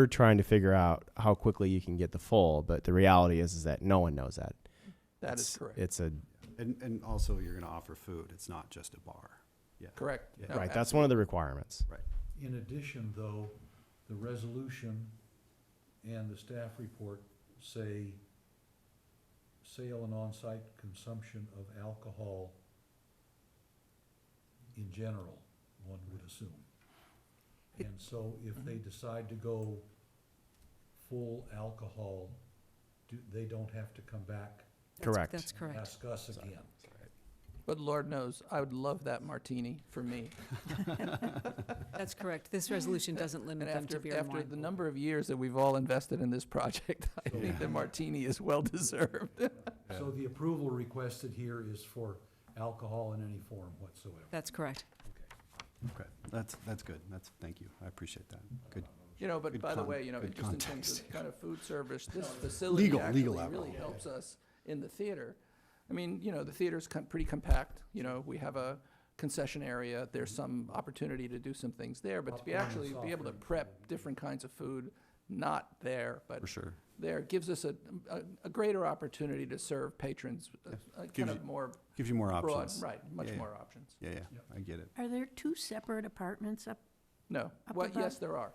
trying to figure out how quickly you can get the full, but the reality is that no one knows that. That is correct. It's a And also, you're going to offer food. It's not just a bar. Yeah. Correct. Yeah. No, right. That's one of the requirements. In addition, though, the resolution and the staff report say sale and on-site consumption of alcohol in general, one would assume. And so if they decide to go full alcohol, they don't have to come back Correct. That's and correct. ask us again. But Lord knows, I would love that martini for me. That's correct. This resolution doesn't limit And them to after, beer and after wine. the number of years that we've all invested in this project, I think the martini is well deserved. So the approval requested here is for alcohol in any form whatsoever. That's correct. Okay. That's good. Thank you. I appreciate that. Good. You know, but Good by the con- way, you know, good just in terms context. of kind of food service, this facility Legal actually alcohol. really helps us in the theater. I mean, you know, the theater's pretty compact, you know, we have a concession area, there's some opportunity to do some things there, but to be Popcorn and actually soft be able to drinks. prep different kinds of food, not there, but For sure. there, gives us a greater opportunity to serve patrons, kind Gives of more Gives you more broad, options. right, much Yeah, yeah. more options. Yeah, Yep. I get it. Are there two separate apartments up? No, Up well, above? yes, there are.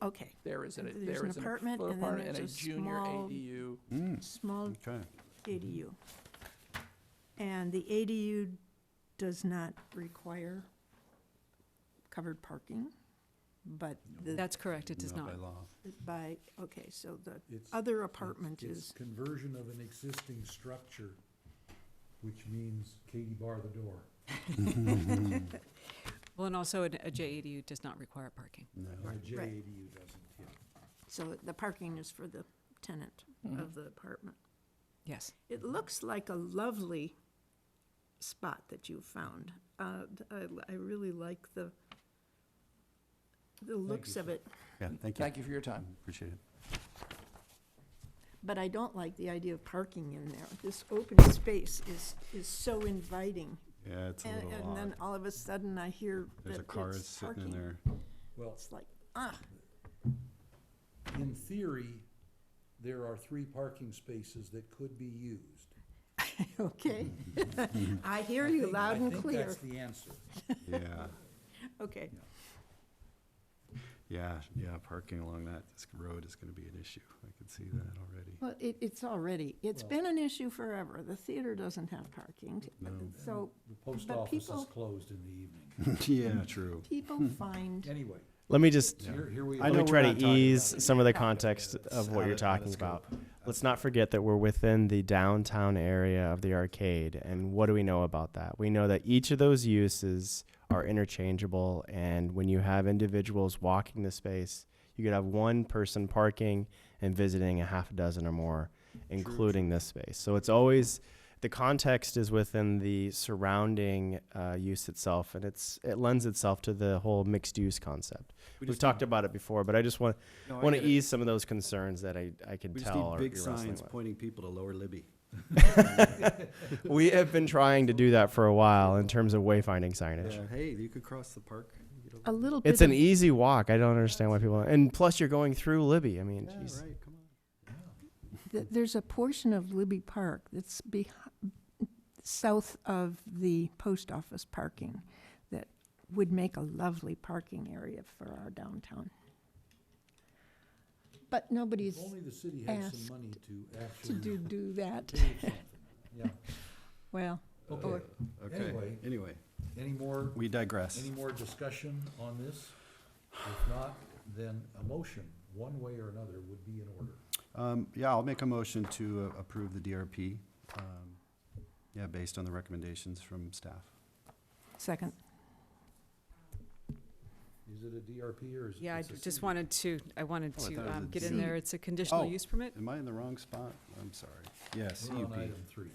Okay, There is There's there an is apartment full and then apartment and a there's a junior small- ADU. small Okay. ADU. And the ADU does not require covered parking, but That's correct. It does Not not. by law. okay, so the It's- other apartment It's is, conversion of an existing structure, which means Katie bar the door. Well, and also a JADU does not require parking. No. Or a Right. JADU doesn't, yeah. so the parking is for the tenant of the apartment. Yes. It looks like a lovely spot that you found. I really like the looks you, of sir. it, Yeah, thank you. Thank you for your time. Appreciate it. but I don't like the idea of parking in there. This open space is so inviting. Yeah, it's a And, little and then odd. all of a sudden I hear There's a that car it's sitting in parking. there. Well, It's like, in theory, there are 3 parking spaces that could be used. okay. I hear you loud and I clear. think that's the answer. Yeah. Okay, Yeah, parking along that road is gonna be an issue. I can see that already. well, it's Well- been an issue forever. The theater doesn't have parking, No. so The post But office is people- closed in the evening. Yeah, true. people find, Anyway, Let me just here we I are. let know me try we're to not talking ease about it. some of the context of It's what out you're of- out of talking about. scope. Let's not forget that we're within the downtown area of the arcade, and what do we know about that? We know that each of those uses are interchangeable, and when you have individuals walking the space, you could have one person parking and visiting a half a dozen or more, including this space. So it's always, the context is within the surrounding use itself, and it lends itself to the whole mixed-use concept. We've talked about it before, but I just want to ease some of those concerns that I can We just tell need big you're wrestling signs with. pointing people to Lower Libby. We have been trying to do that for a while in terms of wayfinding signage. Yeah, hey, you could cross the park. You know. a little bit It's an of, easy walk. I don't understand why people. And plus, you're going through Libby. I mean, Yeah, jeez. right, come on. there's a portion of Libby Park that's south of the post office parking that would make a lovely parking area for our downtown. But If nobody's only the city had asked some money to to actually do that. do something. Yeah, Well, okay. Okay, anyway, Any more, we digress. any more discussion on this? If not, then a motion, one way or another, would be in order. Yeah, I'll make a motion to approve the DRP, yeah, based on the recommendations from staff. second. Is it a DRP or is it? Yeah, I it's a just city? wanted to Oh, I thought it was a get in D. there. It's a conditional Oh. use permit. Am I in the wrong spot? I'm sorry. Yeah, We're on CUP. item 3.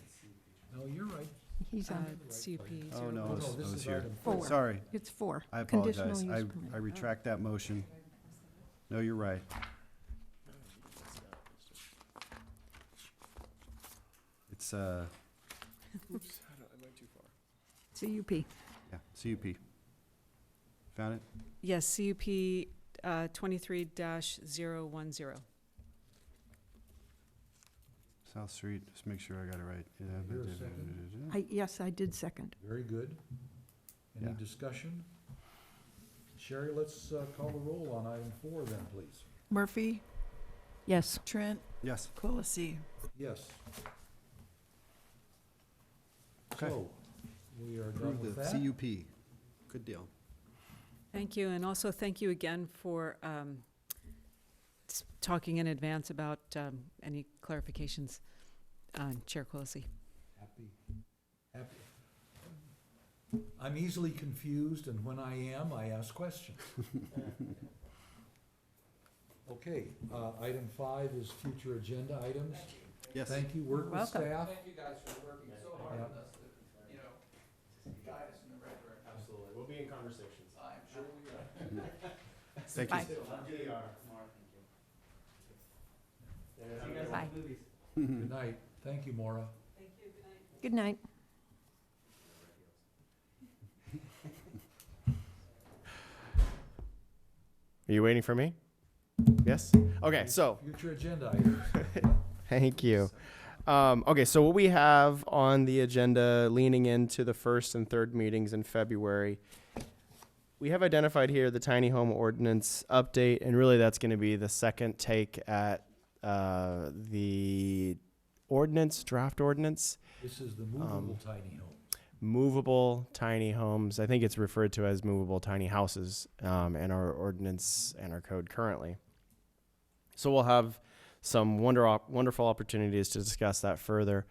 No, you're right. He's on, CUP. Oh, no, I Oh, was, no, this I was is here. item Four. Sorry, it's 4. I Conditional apologize. use permit. I retract that motion. No, you're right. It's, Oops, I went too far. CUP. yeah, CUP. Found it? Yes, CUP 23-010. South Street, just make sure I got it right. Here a second. Yes, I did second. Very good. Any Yeah. discussion? Sherry, let's call the roll on item 4 then, please. Murphy, Yes. Trent, Yes. Quillisi. Yes. Okay. So, we are done Approve with the that. CUP. Good deal. Thank you, and also thank you again for talking in advance about any clarifications, Chair Quillisi. Happy. I'm easily confused, and when I am, I ask questions. Okay, item 5 is future agenda items. Yes. Thank you, work with Welcome. staff. Thank you guys for working so hard Yeah. on this, to, guide us in the right direction. Absolutely. We'll be in conversations. I'm sure we are. Thank Bye. you. Bye. Good night. Thank you, Maura. Good night. Are you waiting for me? Yes? Okay, so. Future agenda items. Thank you. Okay, so what we have on the agenda leaning into the first and third meetings in February, we have identified here the tiny home ordinance update, and really that's going to be the second take at the ordinance, draft ordinance, This is the movable tiny home. movable tiny homes. I think it's referred to as movable tiny houses in our ordinance and our code currently. So we'll have some wonderful opportunities to discuss that further.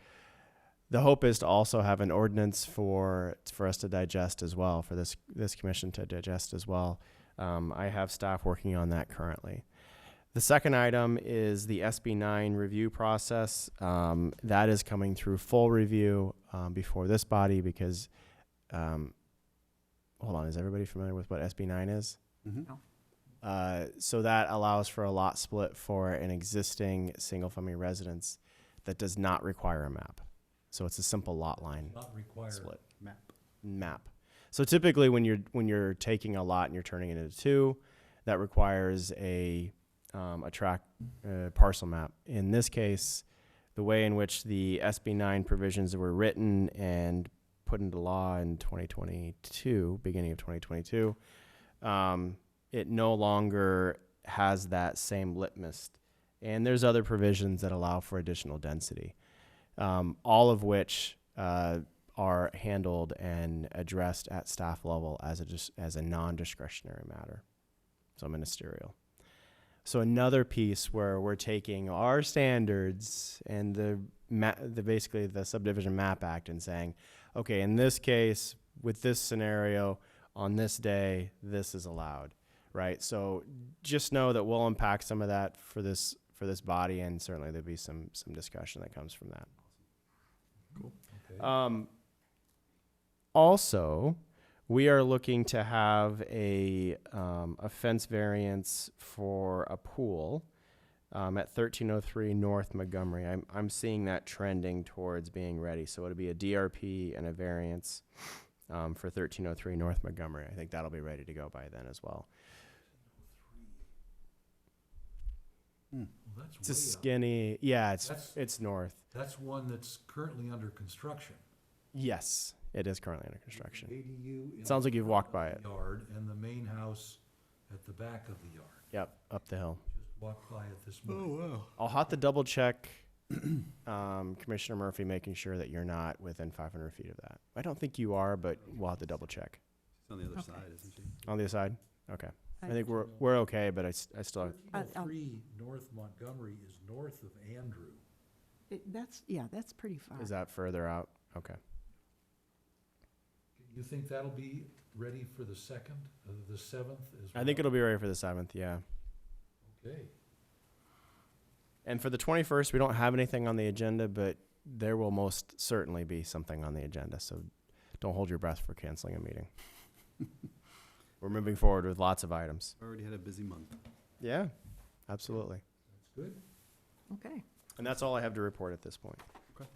The hope is to also have an ordinance for us to digest as well, for this commission to digest as well. I have staff working on that currently. The second item is the SB 9 review process. That is coming through full review before this body because, hold on, is everybody familiar with what SB 9 is? Mm-hmm. So that allows for a lot split for an existing single-family residence that does not require a map. So it's a simple lot line Not required. split Map. So typically, when you're taking a lot and you're turning it into two, that requires a tract parcel map. In this case, the way in which the SB 9 provisions were written and put into law in 2022, beginning of 2022, it no longer has that same litmus. And there's other provisions that allow for additional density, all of which are handled and addressed at staff level as a non-discretionary matter, so ministerial. So another piece where we're taking our standards and basically the Subdivision Map Act and saying, okay, in this case, with this scenario, on this day, this is allowed, right? So just know that we'll unpack some of that for this body, and certainly there'll be some discussion that comes from that. Okay. Also, we are looking to have a fence variance for a pool at 1303 North Montgomery. I'm seeing that trending towards being ready. So it'll be a DRP and a variance for 1303 North Montgomery. I think that'll be ready to go by then as well. Well, that's It's a way up. skinny, yeah, That's- it's north. That's one that's currently under construction. Yes, it is currently under construction. ADU. in Sounds like the you've walked front by of the Yard and the main house at the back of the yard. Yep, up the hill. Just walked by it this morning. wow. I'll have to double check Commissioner Murphy, making sure that you're not within 500 feet of that. I don't think you are, but we'll have to double check. She's on the other Okay. side, isn't she? On the other side? Okay. I I- think we're okay, but I still have, 1303 North Montgomery is north of Andrew. That's pretty far. is that further out? Okay. You think that'll be ready for the 2nd, the 7th as well? I think it'll be ready for the 7th, yeah. Okay. And for the 21st, we don't have anything on the agenda, but there will most certainly be something on the agenda, so don't hold your breath for canceling a meeting. We're moving forward with lots of items. Already had a busy month. Yeah, absolutely. That's good. Okay. And that's all I have to report at this point.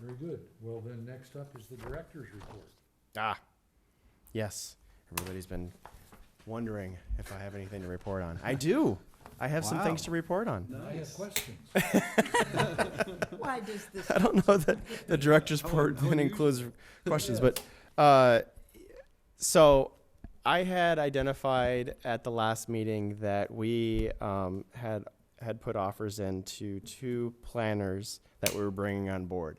Very good. Well, then next up is the director's report. Ah, yes. Everybody's been wondering if I have anything to report on. I do. I have some things Wow. to report on. I have questions. Why does this? I don't know that the director's report then includes questions, but so I had identified at the last meeting that we had put offers into 2 planners that we were bringing on board.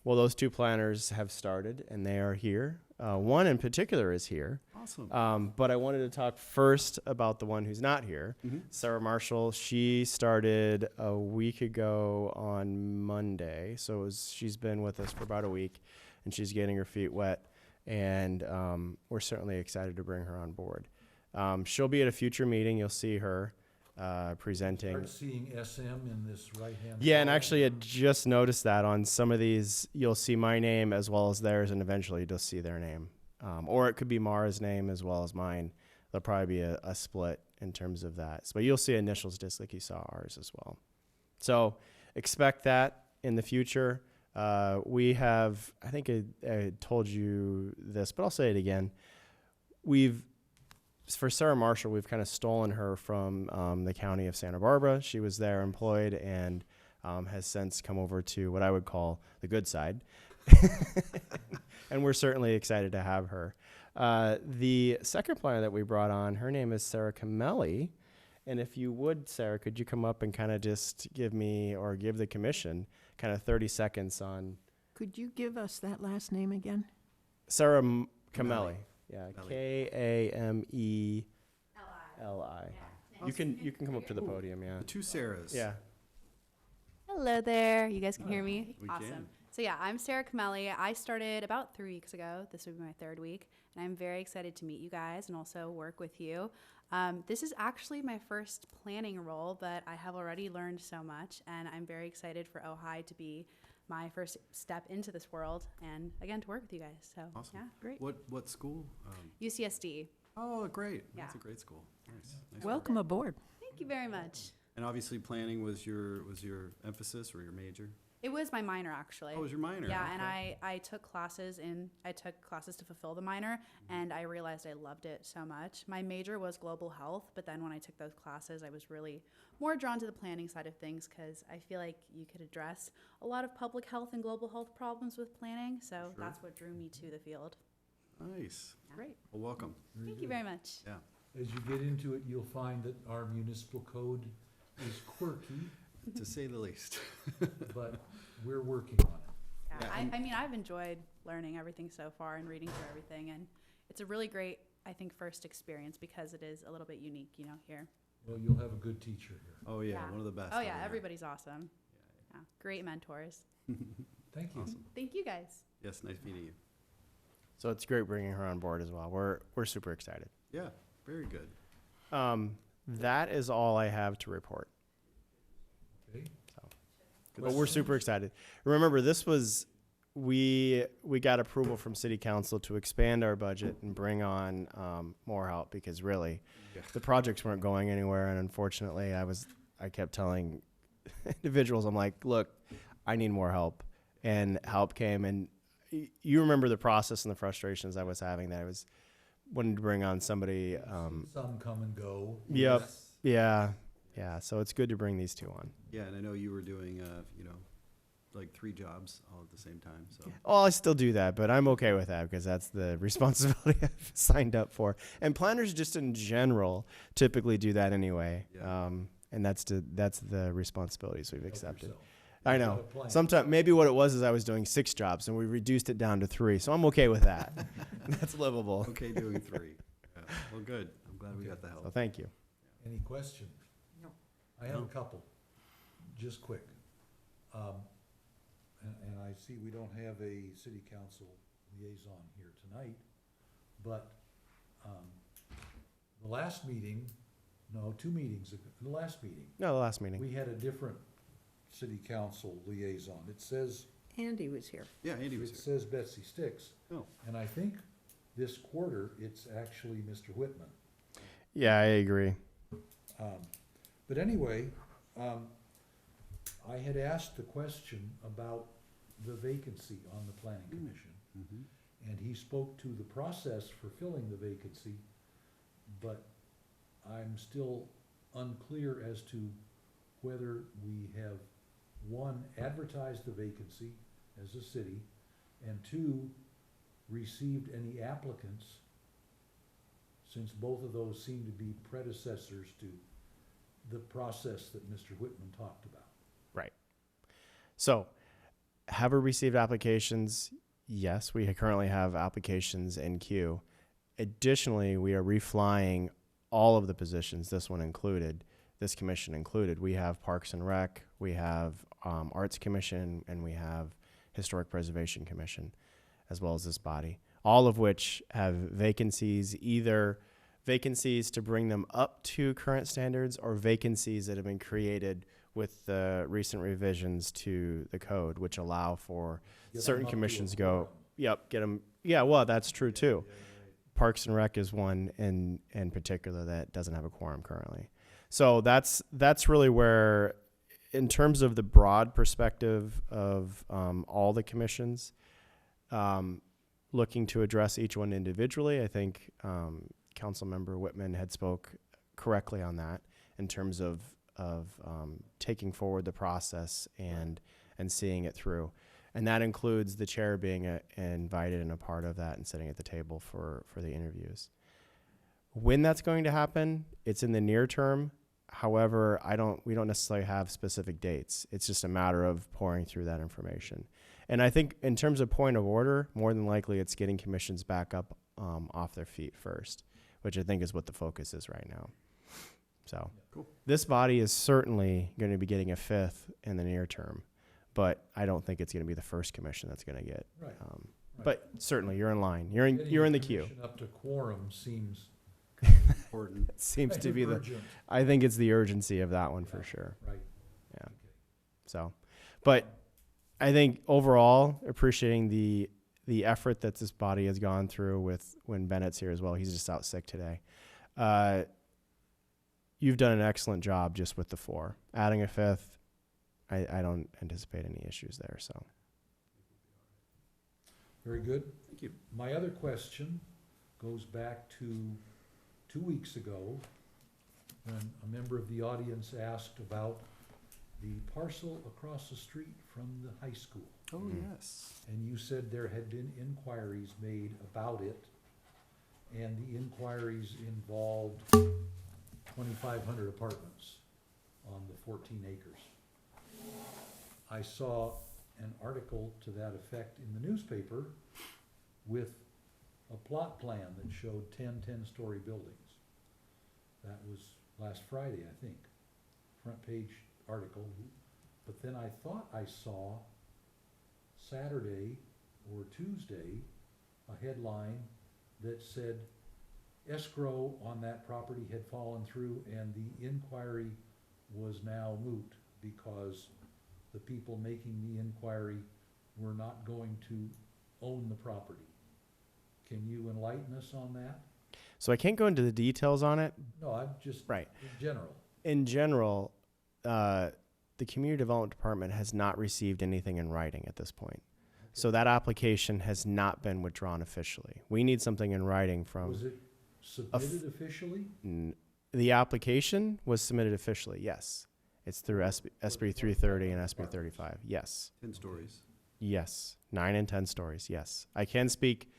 Well, those 2 planners have started, and they are here. One in particular is here. Awesome. But I wanted to talk first about the one who's not here. Mhm. Sarah Marshall, she started a week ago on Monday. So she's been with us for about a week, and she's getting her feet wet. And we're certainly excited to bring her on board. She'll be at a future meeting. You'll see her presenting. Start seeing SM in this right-hand. Yeah, and side. actually, I just noticed that on some of these, you'll see my name as well as theirs, and eventually you'll see their name. Or it could be Mara's name as well as mine. There'll probably be a split in terms of that. But you'll see initials just like you saw ours as well. So expect that in the future. We have, I think I told you this, but I'll say it again. For Sarah Marshall, we've kind of stolen her from the county of Santa Barbara. She was there employed and has since come over to what I would call the good side. And we're certainly excited to have her. The second planner that we brought on, her name is Sarah Camelli. And if you would, Sarah, could you come up and kind of just give me or give the commission kind of 30 seconds on Could you give us that last name again? Sarah Camelli. Camelli. Yeah, Camelli. Kameli. Awesome. You can come up to the podium, yeah. The 2 Sarahs. Yeah. Hello there. You guys can hear me? We Awesome. can. So yeah, I'm Sarah Camelli. I started about 3 weeks ago. This will be my 3rd week, and I'm very excited to meet you guys and also work with you. This is actually my first planning role, but I have already learned so much, and I'm very excited for Ojai to be my first step into this world, and again to work with you guys. So Awesome. yeah, great. What school? UCSD. Oh, great. Yeah. That's a great school. Nice. Nice work. Welcome aboard. Thank you very much. And obviously planning was your emphasis or your major? It was my minor actually. Oh, it was your minor. Yeah, and okay. I took classes to fulfill the minor, and I realized I loved it so much. My major was global health, but then when I took those classes, I was really more drawn to the planning side of things because I feel like you could address a lot of public health and global health problems with planning. So Sure. that's what drew me to the field. Nice. Great. Well, welcome. Thank you very much. Yeah. As you get into it, you'll find that our municipal code is quirky, To say the least. but we're working on it. Yeah, Yeah, and- I mean, I've enjoyed learning everything so far and reading through everything, and it's a really great, I think, first experience because it is a little bit unique, here. Well, you'll have a good teacher here. Oh, yeah. Yeah. One of the best. Oh yeah, over everybody's awesome. Yeah, great mentors. Thank you. Awesome. Thank you guys. Yes, nice meeting you. So it's great bringing her on board as well. We're super excited. Yeah, very good. That is all I have to report. Okay. But we're super excited. Remember, this was we got approval from City Council to expand our budget and bring on more help because really, Yeah. the projects weren't going anywhere, and unfortunately, I kept telling individuals, I'm like, look, I need more help, and help came, and you remember the process and the frustrations I was having. That I was wanting to bring on somebody. Some come and go. Yep. Yeah. So it's good to bring these 2 on. Yeah, and I know you were doing, like 3 jobs all at the same time, so. Well, I still do that, but I'm okay with that because that's the responsibility I've signed up for. And planners just in general typically do that anyway. Yeah. And that's the responsibilities we've Help accepted. yourself. I You have know. a plan. Sometimes maybe what it was is I was doing 6 jobs and we reduced it down to 3. So I'm okay with that. That's livable. Okay, doing 3. Yeah. Well, good. I'm glad we got the help. So thank you. Any questions? No. I have No. a couple, just quick. And I see we don't have a city council liaison here tonight, but, the last meeting, no, 2 meetings ago, the last meeting, No, the last meeting. we had a different city council liaison. It says, Andy was here. Yeah, Andy was it here. says Betsy Sticks, Oh, and I think this quarter, it's actually Mr. Whitman. Yeah, I agree. But anyway, I had asked the question about the vacancy on the planning commission. Mhm. And he spoke to the process for filling the vacancy, but I'm still unclear as to whether we have, one, advertised the vacancy as a city, and two, received any applicants, since both of those seem to be predecessors to the process that Mr. Whitman talked about. So, have we received applications? Yes, we currently have applications in queue. Additionally, we are reflying all of the positions, this one included, this commission included. We have Parks and Rec, we have Arts Commission, and we have Historic Preservation Commission, as well as this body, all of which have vacancies, either vacancies to bring them up to current standards or vacancies that have been created with the recent revisions to the code, which allow for Get certain them up to a commissions quorum. get them, yeah, well, that's true too. Parks and Rec is one in particular that doesn't have a quorum currently. So that's really where, in terms of the broad perspective of all the commissions, looking to address each one individually, I think Councilmember Whitman had spoke correctly on that in terms of taking forward the process and seeing it through. And that includes the chair being invited and a part of that and sitting at the table for the interviews. When that's going to happen, it's in the near term. However, we don't necessarily have specific dates. It's just a matter of pouring through that information. And I think in terms of point of order, more than likely it's getting commissions back up off their feet first, which I think is what the focus is right now. So Cool. This body is certainly going to be getting a fifth in the near term, but I don't think it's going to be the first commission that's going to get. Right. Right. But certainly you're in line. You're Getting in the the queue. commission up to quorum seems Important. It seems kind to of be urgent. I think it's the urgency of that one for sure. Right. Yeah. Okay. So, but I think overall appreciating the effort that this body has gone through with when Bennett's here as well. He's just out sick today. You've done an excellent job just with the four. Adding a fifth, I don't anticipate any issues there. So Very good. Thank you. My other question goes back to 2 weeks ago when a member of the audience asked about the parcel across the street from the high school. Oh, Mm. yes. And you said there had been inquiries made about it, and the inquiries involved 2,500 apartments on the 14 acres. I saw an article to that effect in the newspaper with a plot plan that showed 10 10-story buildings. That was last Friday, I think, front page article. But then I thought I saw Saturday or Tuesday a headline that said escrow on that property had fallen through and the inquiry was now moot because the people making the inquiry were not going to own the property. Can you enlighten us on that? I can't go into the details on it. No, I'm just, Right. in general. In general, the community development department has not received anything in writing at this point. So that application has not been withdrawn officially. We need something in writing from. Was it submitted officially? The application was submitted officially, yes. It's through SB 330 and SB 35, yes. 10 stories. Yes, 9 and 10 stories, yes. I can speak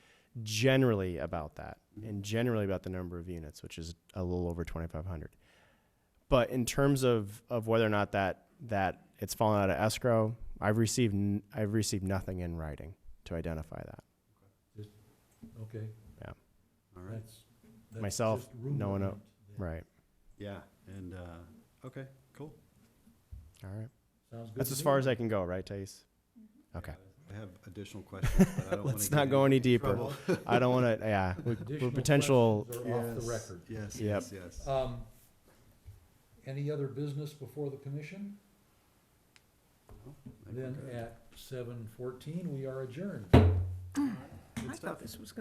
generally about that and generally about the number of units, which is a little over 2,500. But in terms of whether or not that it's fallen out of escrow, I've received nothing in writing to identify that. Okay. Yeah. All right. That's Myself, just rumor no one meant then. Right. Yeah. And, okay, cool. All right. Sounds good That's to as me. far as I can go, right, Thais? Okay. I have additional questions, but I don't want Let's to not go any deeper. I don't want to. Yeah, we're Additional potential. questions are off the record. Yes, Yep. yes. Any other business before the commission? I think we're Then good. at 7:14, we are adjourned. I Good stuff. thought this was going to